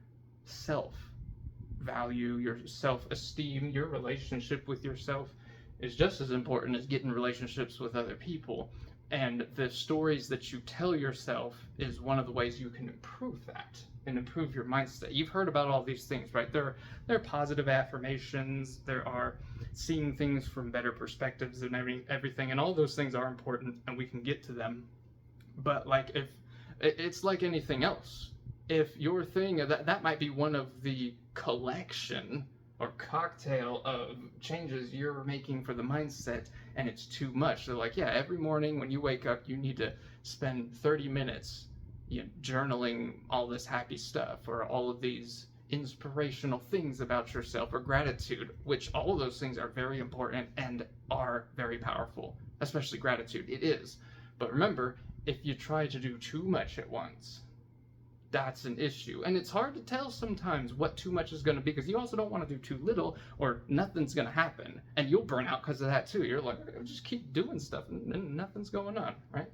self-value, your self-esteem, your relationship with yourself is just as important as getting relationships with other people. And the stories that you tell yourself is one of the ways you can improve that and improve your mindset. You've heard about all these things, right? There are positive affirmations, there are seeing things from better perspectives and everything, and all those things are important, and we can get to them. But like, if it's like anything else, if your thing, that might be one of the collection or cocktail of changes you're making for the mindset, and it's too much. So like, yeah, every morning when you wake up, you need to spend 30 minutes journaling all this happy stuff, or all of these inspirational things about yourself, or gratitude, which all of those things are very important and are very powerful, especially gratitude. It is. But remember, if you try to do too much at once, that's an issue. And it's hard to tell sometimes what too much is going to be, because you also don't want to do too little or nothing's going to happen. And you'll burn out because of that too. You're like, just keep doing stuff and nothing's going on, right?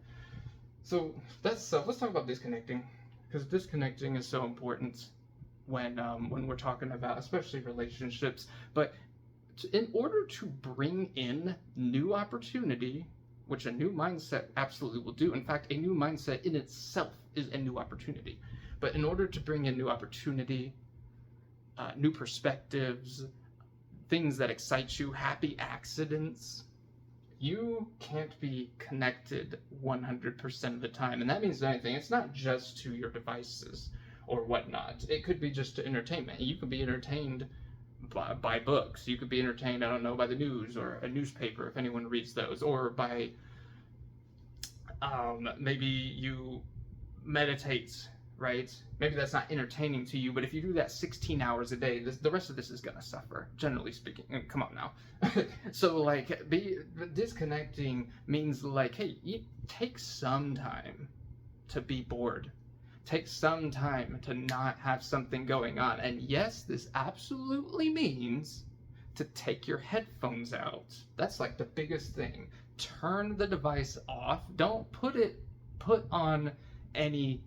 So that's let's talk about disconnecting, because disconnecting is so important. when we're talking about especially relationships. But in order to bring in new opportunity, which a new mindset absolutely will do. In fact, a new mindset in itself is a new opportunity. But in order to bring in new opportunity, new perspectives, things that excite you, happy accidents, you can't be connected 100% of the time. And that means anything. It's not just to your devices or whatnot. It could be just to entertainment. You could be entertained by books. You could be entertained, I don't know, by the news or a newspaper if anyone reads those, or by maybe you meditate, right? Maybe that's not entertaining to you, but if you do that 16 hours a day, the rest of this is gonna suffer, generally speaking. Come on now. So like, disconnecting means like, hey, you take some time to be bored. Take some time to not have something going on. And yes, this absolutely means to take your headphones out. That's like the biggest thing. Turn the device off. Don't put on any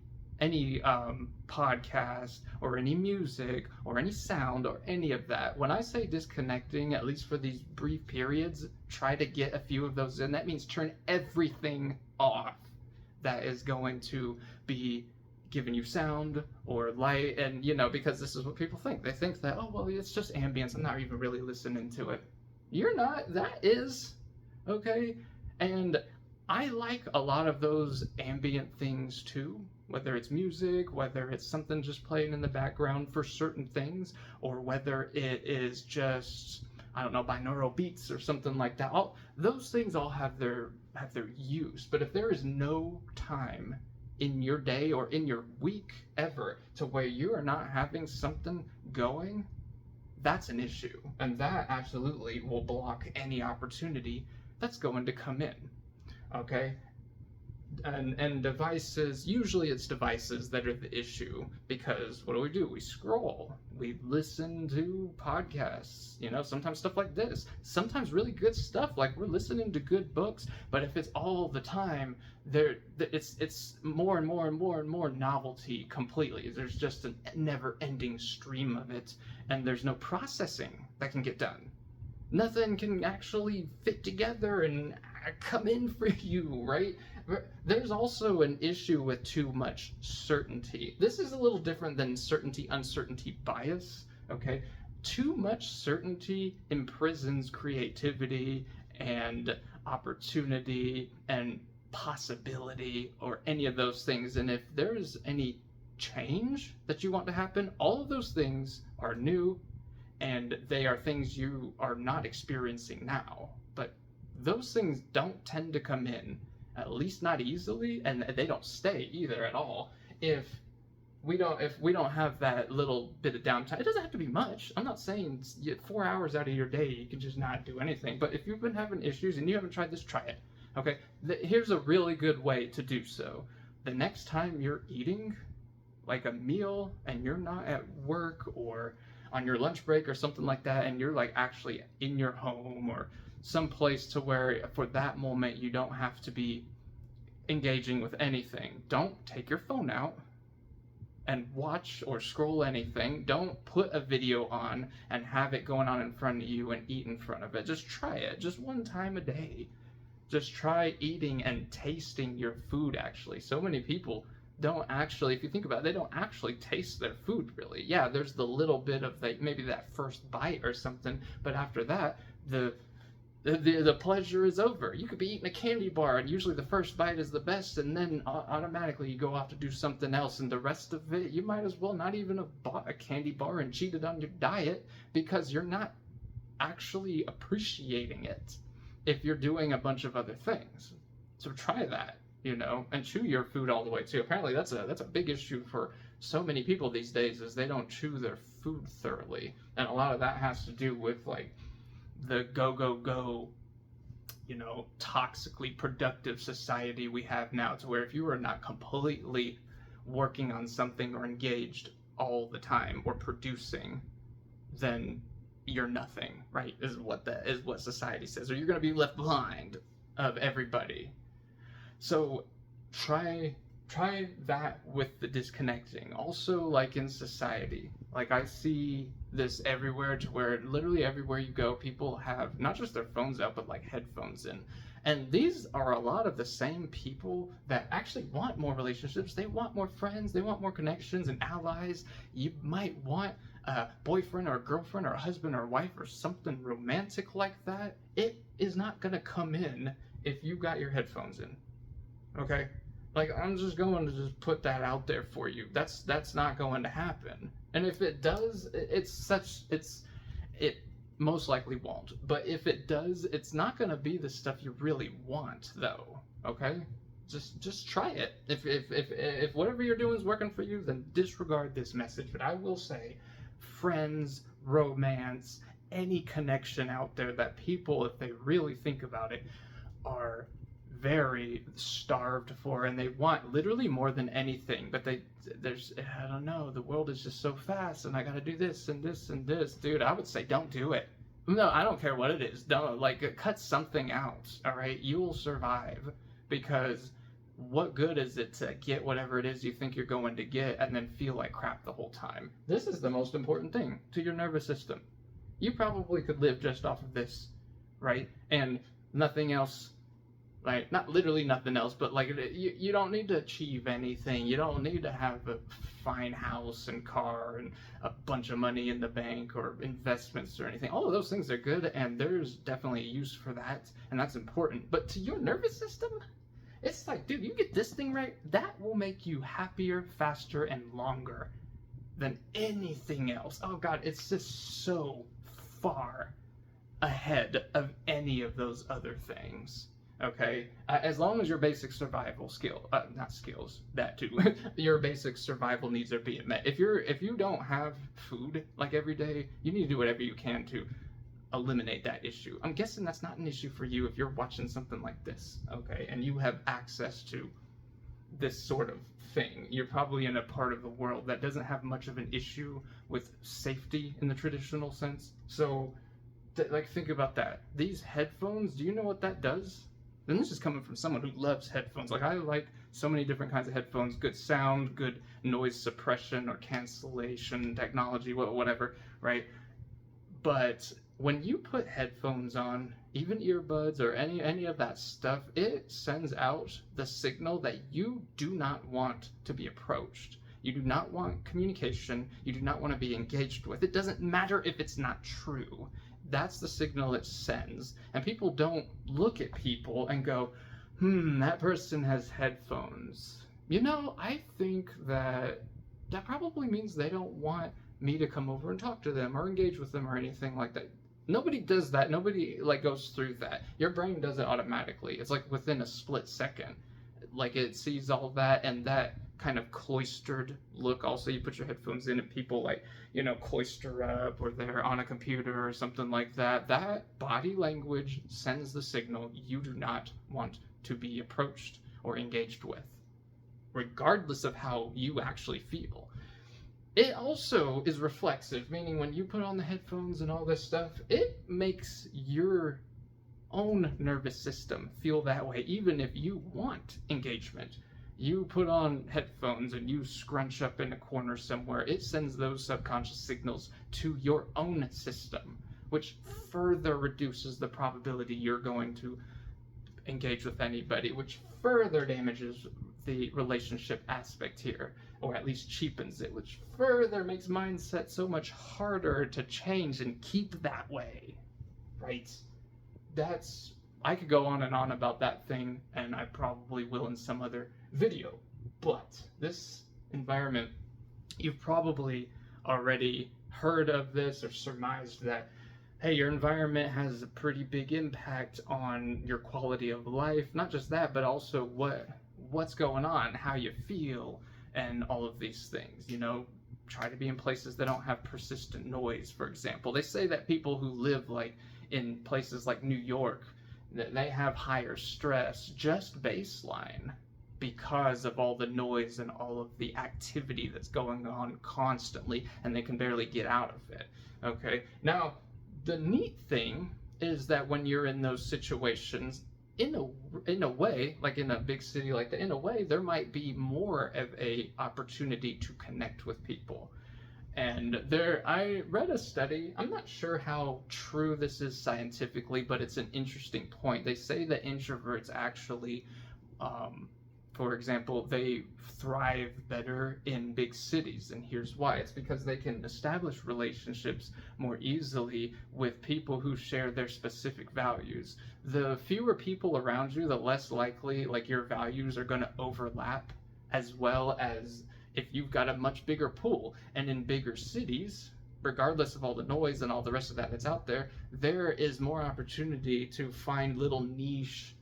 podcast or any music or any sound or any of that. When I say disconnecting, at least for these brief periods, try to get a few of those in. That means turn everything off that is going to be giving you sound or light. And because this is what people think. They think that, oh well, it's just ambience, I'm not even really listening to it. You're not. That is. Okay? And I like a lot of those ambient things too, whether it's music, whether it's something just playing in the background for certain things, or whether it is just, I don't know, binaural beats or something like that. Those things all have their use. But if there is no time in your day or in your week ever to where you are not having something going, that's an issue. And that absolutely will block any opportunity that's going to come in. Okay? And devices, usually it's devices that are the issue, because what do? We scroll, we listen to podcasts, sometimes stuff like this, sometimes really good stuff, like we're listening to good books. But if it's all the time, it's more and more and more and more novelty completely. There's just a never-ending stream of it, and there's no processing that can get done. Nothing can actually fit together and come in for you, right? There's also an issue with too much certainty. This is a little different than uncertainty bias, okay? Too much certainty imprisons creativity and opportunity and possibility or any of those things. And if there's any change that you want to happen, all of those things are new, and they are things you are not experiencing now. But those things don't tend to come in, at least not easily, and they don't stay either at all. If we don't have that little bit of downtime, it doesn't have to be much. I'm not saying 4 hours out of your day you can just not do anything. But if you've been having issues and you haven't tried this, try it. Okay? Here's a really good way to do so. The next time you're eating like a meal and you're not at work or on your lunch break or something like that, and you're like actually in your home or someplace to where for that moment you don't have to be engaging with anything, don't take your phone out and watch or scroll anything. Don't put a video on and have it going on in front of you and eat in front of it. Just try it, just one time a day. Just try eating and tasting your food. Actually, so many people don't actually, if you think about it, they don't actually taste their food really. Yeah, there's the little bit of maybe that first bite or something, but after that, the pleasure is over. You could be eating a candy bar, and usually the first bite is the best, and then automatically you go off to do something else, and the rest of it, you might as well not even have bought a candy bar and cheated on your diet, because you're not actually appreciating it if you're doing a bunch of other things. So try that. And chew your food all the way too. Apparently that's a big issue for so many people these days, is they don't chew their food thoroughly. And a lot of that has to do with like the go, toxically productive society we have now, to where if you are not completely working on something or engaged all the time or producing, then you're nothing, right? Is what society says. Or you're going to be left behind of everybody. So try try that with the disconnecting. Also, like in society, like I see this everywhere, to where literally everywhere you go, people have not just their phones out, but like headphones in. And these are a lot of the same people that actually want more relationships. They want more friends, they want more connections and allies. You might want a boyfriend or a girlfriend or a husband or a wife or something romantic like that. It is not going to come in if you got your headphones in. Okay? Like, I'm just going to just put that out there for you. That's not going to happen. And if it does, it most likely won't. But if it does, it's not going to be the stuff you really want, though. Okay? Just try it. If whatever you're doing is working for you, then disregard this message. But I will say, friends, romance, any connection out there that people, if they really think about it, are very starved for, and they want literally more than anything. But there's, I don't know, the world is just so fast, and I gotta do this and this and this. Dude, I would say don't do it. No, I don't care what it is. Don't, like, cut something out. All right, you will survive, because what good is it to get whatever it is you think you're going to get and then feel like crap the whole time? This is the most important thing to your nervous system. You probably could live just off of this, right? And nothing else. Like, not literally nothing else, but like, you don't need to achieve anything. You don't need to have a fine house and car and a bunch of money in the bank or investments or anything. All of those things are good, and there's definitely a use for that, and that's important. But to your nervous system, it's like, dude, you get this thing right, that will make you happier, faster, and longer than anything else. Oh God, it's just so far ahead of any of those other things. Okay, as long as your basic survival not skills, that too, your basic survival needs are being met. If you don't have food like every day, you need to do whatever you can to eliminate that issue. I'm guessing that's not an issue for you if you're watching something like this, okay, and you have access to this sort of thing. You're probably in a part of the world that doesn't have much of an issue with safety in the traditional sense. So, like, think about that. These headphones, do you know what that does? And this is coming from someone who loves headphones. Like, I like so many different kinds of headphones. Good sound, good noise suppression or cancellation technology, whatever, right? But when you put headphones on, even earbuds or any of that stuff, it sends out the signal that you do not want to be approached. You do not want communication. You do not want to be engaged with. It doesn't matter if it's not true. That's the signal it sends. And people don't look at people and go, that person has headphones. You know, I think that probably means they don't want me to come over and talk to them or engage with them or anything like that. Nobody does that. Nobody, like, goes through that. Your brain does it automatically. It's like within a split second. Like, it sees all that, and that kind of cloistered look. Also, you put your headphones in and people, like, you know, cloister up, or they're on a computer or something like that. That body language sends the signal you do not want to be approached or engaged with, regardless of how you actually feel. It also is reflexive, meaning when you put on the headphones and all this stuff, it makes your own nervous system feel that way, even if you want engagement. You put on headphones and you scrunch up in a corner somewhere, it sends those subconscious signals to your own system, which further reduces the probability you're going to engage with anybody, which further damages the relationship aspect here, or at least cheapens it, which further makes mindset so much harder to change and keep that way, right? I could go on and on about that thing, and I probably will in some other video, but this environment, you've probably already heard of this or surmised that, hey, your environment has a pretty big impact on your quality of life. Not just that, but also what's going on, how you feel, and all of these things. You know, try to be in places that don't have persistent noise, for example. They say that people who live, like, in places like New York, they have higher stress, just baseline, because of all the noise and all of the activity that's going on constantly, and they can barely get out of it. Okay, now the neat thing is that when you're in those situations, in a way, like in a big city like that, in a way, there might be more of a opportunity to connect with people. And there, I read a study. I'm not sure how true this is scientifically, but it's an interesting point. They say that introverts actually, um, for example, they thrive better in big cities. And here's why: it's because they can establish relationships more easily with people who share their specific values. The fewer people around you, the less likely like your values are going to overlap, as well as if you've got a much bigger pool. And in bigger cities, regardless of all the noise and all the rest of that that's out there, there is more opportunity to find little niche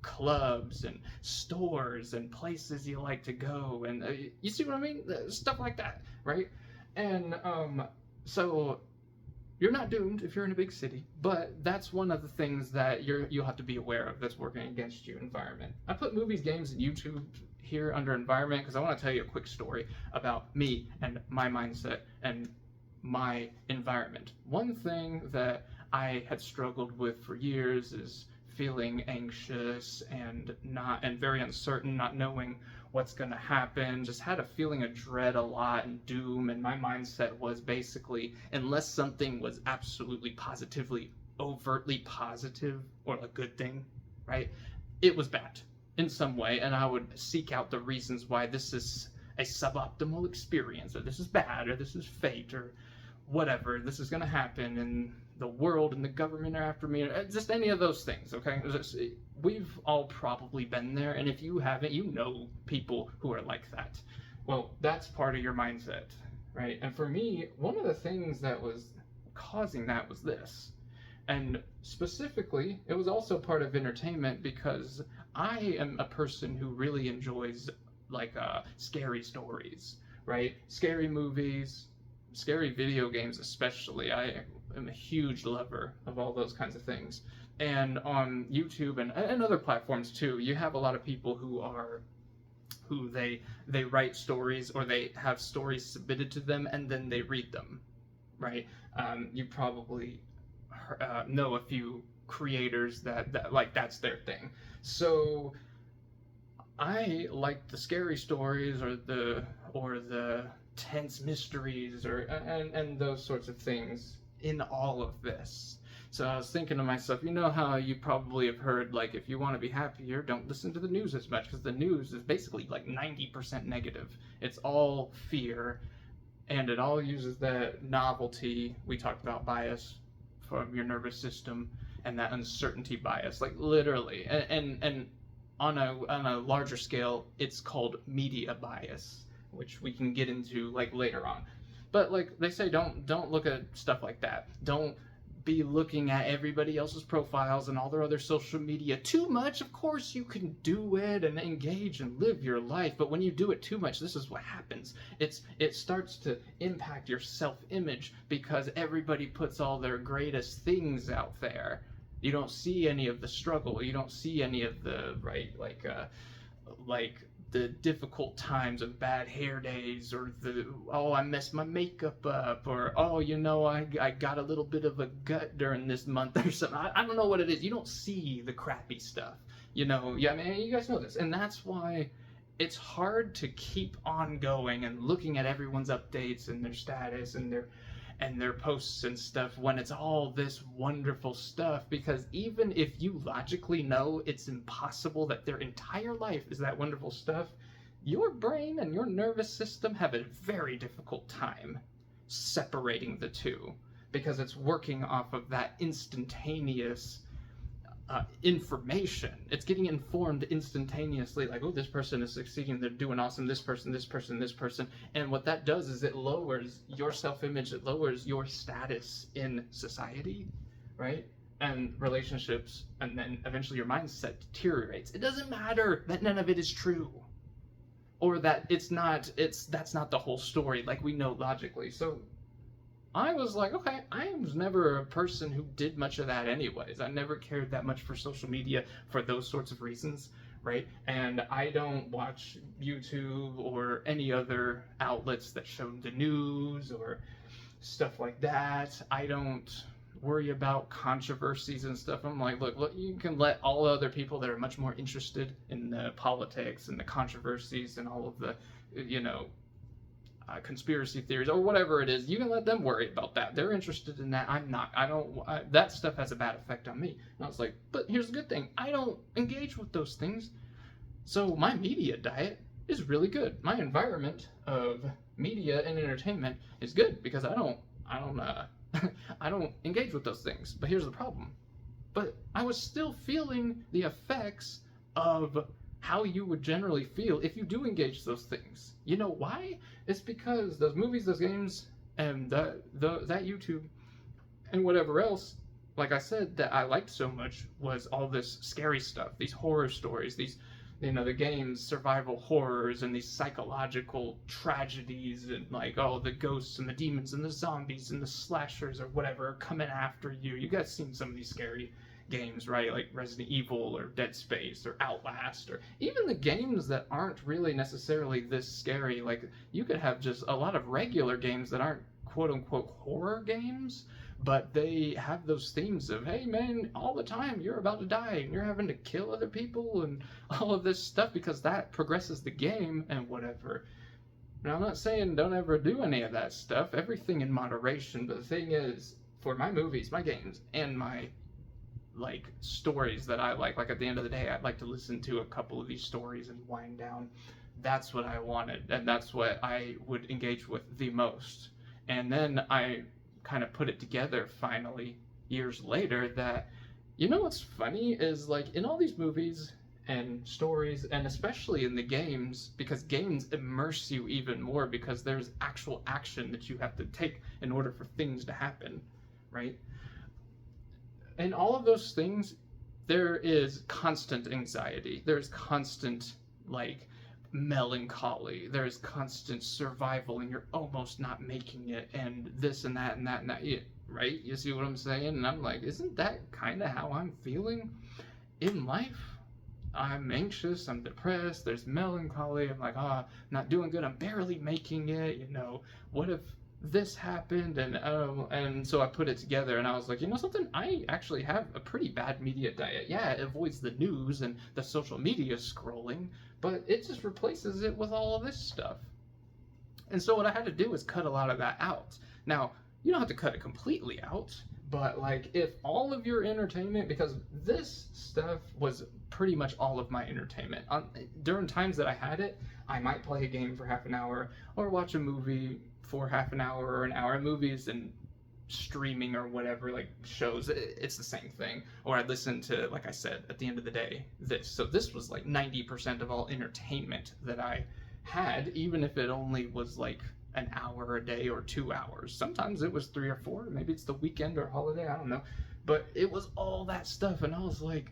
clubs and stores and places you like to go, and you see what I mean, stuff like that, right? And so you're not doomed if you're in a big city, but that's one of the things that you'll have to be aware of that's working against you. Environment. I put movies, games, and YouTube here under environment because I want to tell you a quick story about me and my mindset and my environment. One thing that I had struggled with for years is feeling anxious and very uncertain, not knowing what's going to happen, just had a feeling of dread a lot and doom. And my mindset was basically, unless something was absolutely positively overtly positive or a good thing, right, it was bad in some way. And I would seek out the reasons why this is a suboptimal experience, or this is bad, or this is fate, or whatever, this is going to happen, and the world and the government are after me, or just any of those things, okay? We've all probably been there, and if you haven't, you know people who are like that. Well, that's part of your mindset, right? And for me, one of the things that was causing that was this. And specifically, it was also part of entertainment because I am a person who really enjoys like scary stories, right? Scary movies, scary video games especially. I am a huge lover of all those kinds of things. And on YouTube and other platforms too, you have a lot of people who they write stories, or they have stories submitted to them and then they read them, right? You probably know a few creators that like that's their thing. So I like the scary stories, or the tense mysteries, or and those sorts of things in all of this. So I was thinking to myself, you know how you probably have heard, like, if you want to be happier, don't listen to the news as much, because the news is basically like 90% negative. It's all fear, and it all uses that novelty we talked about bias from your nervous system, and that uncertainty bias, like literally, and on a larger scale, it's called media bias, which we can get into like later on. But like they say, don't look at stuff like that. Don't be looking at everybody else's profiles and all their other social media too much. Of course, you can do it and engage and live your life, but when you do it too much, this is what happens. It starts to impact your self-image because everybody puts all their greatest things out there. You don't see any of the struggle. You don't see any of the like the difficult times of bad hair days, or the, oh, I messed my makeup up, or oh, I got a little bit of a gut during this month or something. I don't know what it is. You don't see the crappy stuff, yeah, I mean, you guys know this, and that's why it's hard to keep on going and looking at everyone's updates and their status and their posts and stuff when it's all this wonderful stuff, because even if you logically know it's impossible that their entire life is that wonderful stuff, your brain and your nervous system have a very difficult time separating the two, because it's working off of that instantaneous information. It's getting informed instantaneously, like, oh, this person is succeeding, they're doing awesome, this person, this person, this person. And what that does is it lowers your self-image, it lowers your status in society, right? And relationships, and then eventually your mindset deteriorates. It doesn't matter that none of it is true, or that that's not the whole story, like we know logically. So I was like, okay, I was never a person who did much of that anyways. I never cared that much for social media for those sorts of reasons, right? And I don't watch YouTube or any other outlets that show the news or stuff like that. I don't worry about controversies and stuff. I'm like, look, you can let all other people that are much more interested in the politics and the controversies and all of the, you know, conspiracy theories or whatever it is, you can let them worry about that. They're interested in that. I'm not. That stuff has a bad effect on me. And I was like, but here's the good thing. I don't engage with those things. So my media diet is really good. My environment of media and entertainment is good because I don't I don't engage with those things. But here's the problem. But I was still feeling the effects of how you would generally feel if you do engage those things. You know why? It's because those movies, those games, and that YouTube and whatever else, like I said, that I liked so much was all this scary stuff, these horror stories, these, you know, the games, survival horrors, and these psychological tragedies, and like, oh, the ghosts and the demons and the zombies and the slashers or whatever are coming after you. You guys seen some of these scary games, right? Like Resident Evil or Dead Space or Outlast, or even the games that aren't really necessarily this scary. Like, you could have just a lot of regular games that aren't quote-unquote horror games, but they have those themes of, hey man, all the time you're about to die and you're having to kill other people and all of this stuff because that progresses the game and whatever. Now, I'm not saying don't ever do any of that stuff, everything in moderation, but the thing is, for my movies, my games, and my like stories that I like at the end of the day, I'd like to listen to a couple of these stories and wind down. That's what I wanted, and that's what I would engage with the most. And then I kind of put it together finally years later that, you know what's funny is, like, in all these movies and stories, and especially in the games, because games immerse you even more because there's actual action that you have to take in order for things to happen, right? And all of those things, there is constant anxiety. There's constant, like, melancholy. There's constant survival, and you're almost not making it, and this and that and that and that, right? You see what I'm saying? And I'm like, isn't that kind of how I'm feeling in life? I'm anxious, I'm depressed, there's melancholy, I'm like, I'm not doing good, I'm barely making it, you know, what if this happened? And so I put it together, and I was like, you know something, I actually have a pretty bad media diet. Yeah, it avoids the news and the social media scrolling, but it just replaces it with all of this stuff. And so what I had to do is cut a lot of that out. Now, you don't have to cut it completely out, but like, if all of your entertainment, because this stuff was pretty much all of my entertainment. During times that I had it, I might play a game for half an hour or watch a movie for half an hour or an hour. Movies and streaming or whatever, like shows, it's the same thing. Or I'd listen to, like I said, at the end of the day, this. So this was like 90% of all entertainment that I had, even if it only was like an hour a day or 2 hours. Sometimes it was 3 or 4, maybe it's the weekend or holiday, I don't know. But it was all that stuff, and I was like,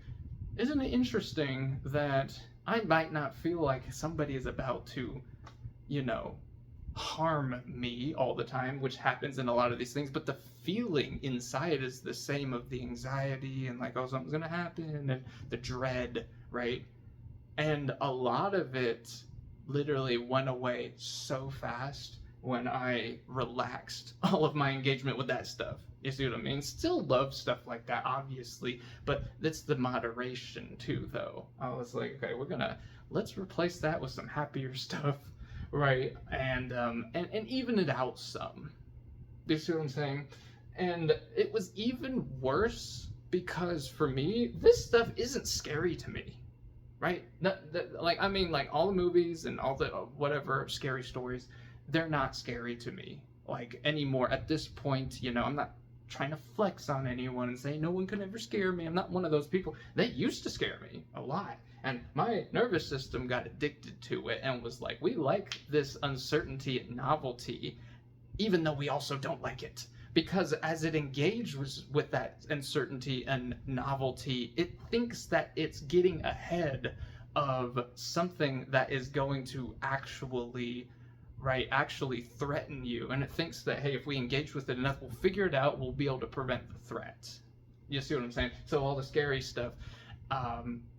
isn't it interesting that I might not feel like somebody is about to, you know, harm me all the time, which happens in a lot of these things, but the feeling inside is the same, of the anxiety and like, oh, something's gonna happen, and the dread, right? And a lot of it literally went away so fast when I relaxed all of my engagement with that stuff. You see what I mean? Still love stuff like that, obviously, but it's the moderation too, though. I was like, okay, let's replace that with some happier stuff, right? And even it out some. Do you see what I'm saying? And it was even worse because for me, this stuff isn't scary to me, right? Like all the movies and all the whatever scary stories, they're not scary to me like anymore at this point. You know, I'm not trying to flex on anyone and say no one can ever scare me. I'm not one of those people. They used to scare me a lot, and my nervous system got addicted to it and was like, we like this uncertainty and novelty, even though we also don't like it. Because as it engages with that uncertainty and novelty, it thinks that it's getting ahead of something that is going to actually threaten you. And it thinks that, hey, if we engage with it enough, we'll figure it out, we'll be able to prevent the threat. You see what I'm saying? So all the scary stuff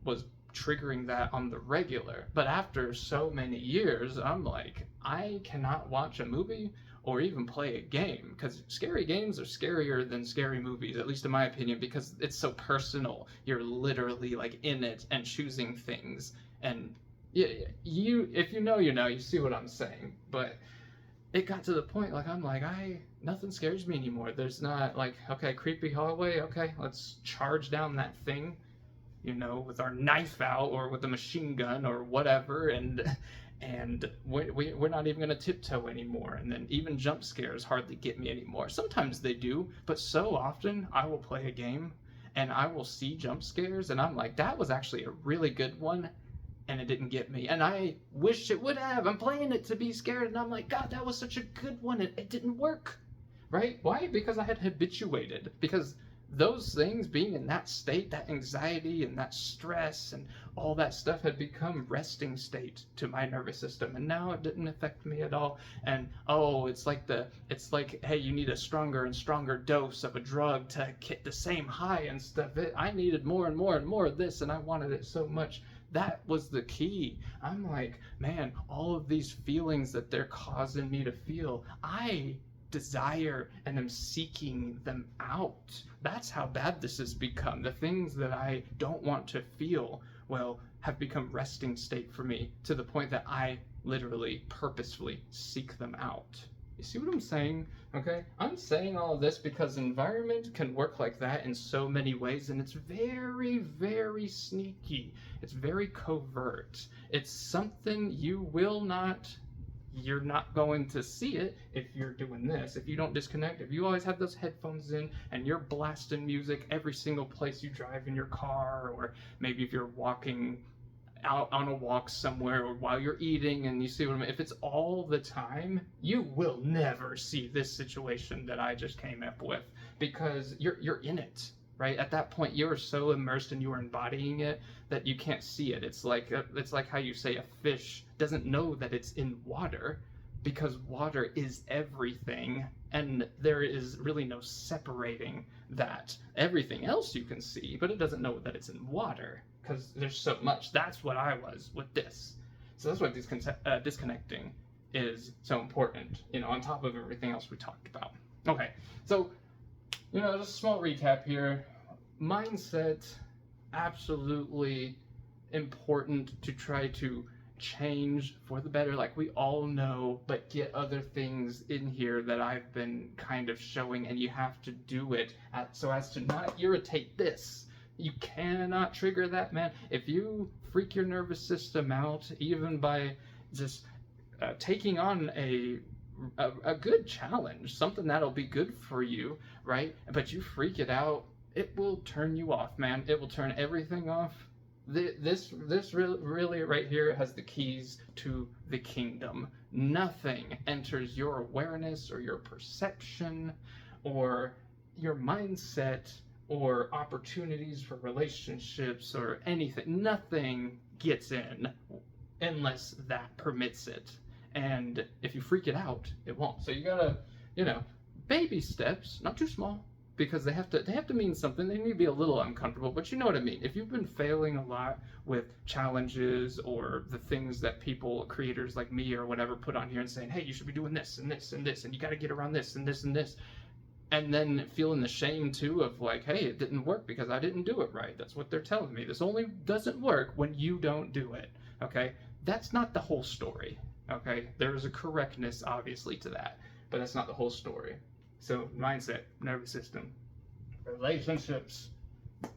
was triggering that on the regular. But after so many years, I'm like, I cannot watch a movie or even play a game, because scary games are scarier than scary movies, at least in my opinion, because it's so personal. You're literally like in it and choosing things, and you if you know, you know, you see what I'm saying. But it got to the point like I'm like, I nothing scares me anymore. There's not like, okay, creepy hallway, okay, let's charge down that thing, you know, with our knife out or with a machine gun or whatever, and we're not even gonna tiptoe anymore. And then even jump scares hardly get me anymore. Sometimes they do, but so often I will play a game and I will see jump scares and I'm like, that was actually a really good one, and it didn't get me. And I wish it would have. I'm playing it to be scared, and I'm like, God, that was such a good one. It didn't work, right? Why? Because I had habituated. Because those things, being in that state, that anxiety and that stress and all that stuff had become resting state to my nervous system, and now it didn't affect me at all. And oh, it's like, hey, you need a stronger and stronger dose of a drug to get the same high and stuff. I needed more and more and more of this, and I wanted it so much. That was the key. I'm like, man, all of these feelings that they're causing me to feel, I desire and am seeking them out. That's how bad this has become. The things that I don't want to feel, well, have become resting state for me, to the point that I literally purposefully seek them out. You see what I'm saying? Okay? I'm saying all of this because environment can work like that in so many ways, and it's very, very sneaky. It's very covert. It's something you're not going to see it if you're doing this. If you don't disconnect, if you always have those headphones in and you're blasting music every single place you drive in your car, or maybe if you're walking out on a walk somewhere, or while you're eating, and you see what I mean. If it's all the time, you will never see this situation that I just came up with, because you're in it, right? At that point, you're so immersed and you are embodying it that you can't see it. It's like how you say a fish doesn't know that it's in water, because water is everything, and there is really no separating that. Everything else you can see, but it doesn't know that it's in water, because there's so much. That's what I was with this. So that's why disconnecting is so important, you know, on top of everything else we talked about. Okay, so, you know, just a small recap here. Mindset, absolutely important to try to change for the better, like we all know, but get other things in here that I've been kind of showing, and you have to do it so as to not irritate this. You cannot trigger that, man. If you freak your nervous system out, even by just taking on a good challenge, something that'll be good for you, right? But you freak it out, it will turn you off, man. It will turn everything off. This really right here has the keys to the kingdom. Nothing enters your awareness or your perception or your mindset or opportunities for relationships or anything. Nothing gets in unless that permits it. And if you freak it out, it won't. So you gotta, you know, baby steps, not too small, because they have to mean something. They need to be a little uncomfortable, but you know what I mean. If you've been failing a lot with challenges or the things that people, creators like me or whatever, put on here and saying, hey, you should be doing this and this and this, and you got to get around this and this and this, and then feeling the shame too of like, hey, it didn't work because I didn't do it right. That's what they're telling me. This only doesn't work when you don't do it. Okay, that's not the whole story. Okay, there is a correctness obviously to that, but that's not the whole story. So mindset, nervous system, relationships,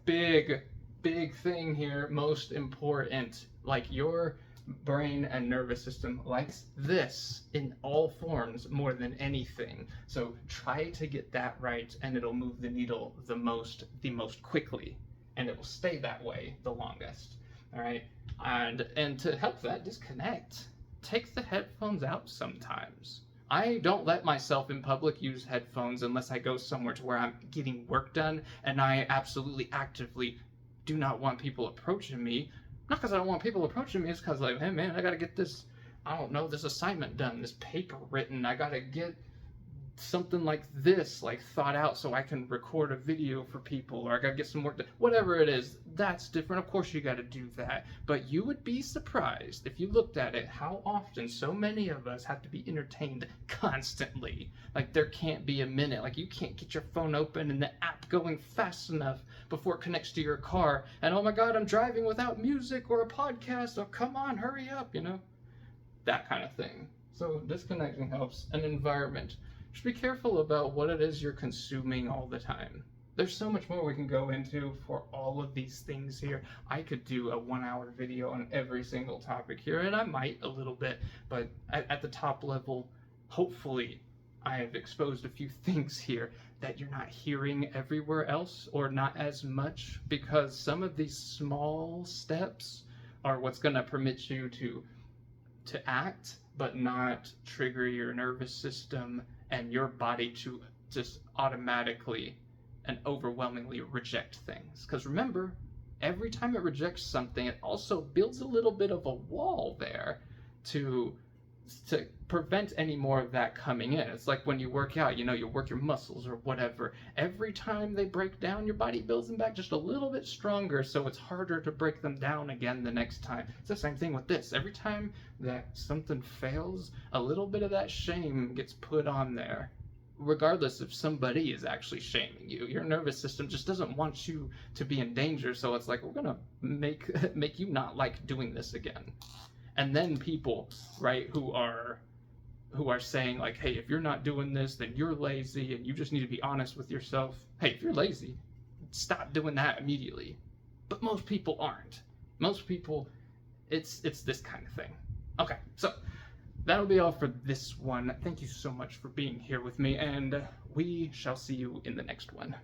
big thing here, most important. Like your brain and nervous system likes this in all forms more than anything. So try to get that right, and it'll move the needle the most quickly, and it will stay that way the longest. All right, and to help that, disconnect. Take the headphones out sometimes. I don't let myself in public use headphones unless I go somewhere to where I'm getting work done, and I absolutely actively do not want people approaching me. Not because I don't want people approaching me, it's because like, hey man, I gotta get this, I don't know, this assignment done, this paper written, I gotta get something like this, like, thought out so I can record a video for people, or I gotta get some work done, whatever it is, that's different. Of course you gotta do that. But you would be surprised if you looked at it how often so many of us have to be entertained constantly. Like, there can't be a minute. Like, you can't get your phone open and the app going fast enough before it connects to your car. And oh my God, I'm driving without music or a podcast. Oh, come on, hurry up, you know? That kind of thing. So disconnecting helps. An environment. Just be careful about what it is you're consuming all the time. There's so much more we can go into for all of these things here. I could do a 1-hour video on every single topic here, and I might a little bit, but at the top level, hopefully I have exposed a few things here that you're not hearing everywhere else, or not as much, because some of these small steps are what's going to permit you to act, but not trigger your nervous system and your body to just automatically and overwhelmingly reject things. Because remember, every time it rejects something, it also builds a little bit of a wall there to prevent any more of that coming in. It's like when you work out, you work your muscles or whatever. Every time they break down, your body builds them back just a little bit stronger, so it's harder to break them down again the next time. It's the same thing with this. Every time that something fails, a little bit of that shame gets put on there. Regardless if somebody is actually shaming you, your nervous system just doesn't want you to be in danger, so it's like, we're gonna make you not like doing this again. And then people, right, who are saying, like, hey, if you're not doing this, then you're lazy and you just need to be honest with yourself. Hey, if you're lazy, stop doing that immediately. But most people aren't. Most people, it's this kind of thing. Okay, so that'll be all for this one. Thank you so much for being here with me, and we shall see you in the next one.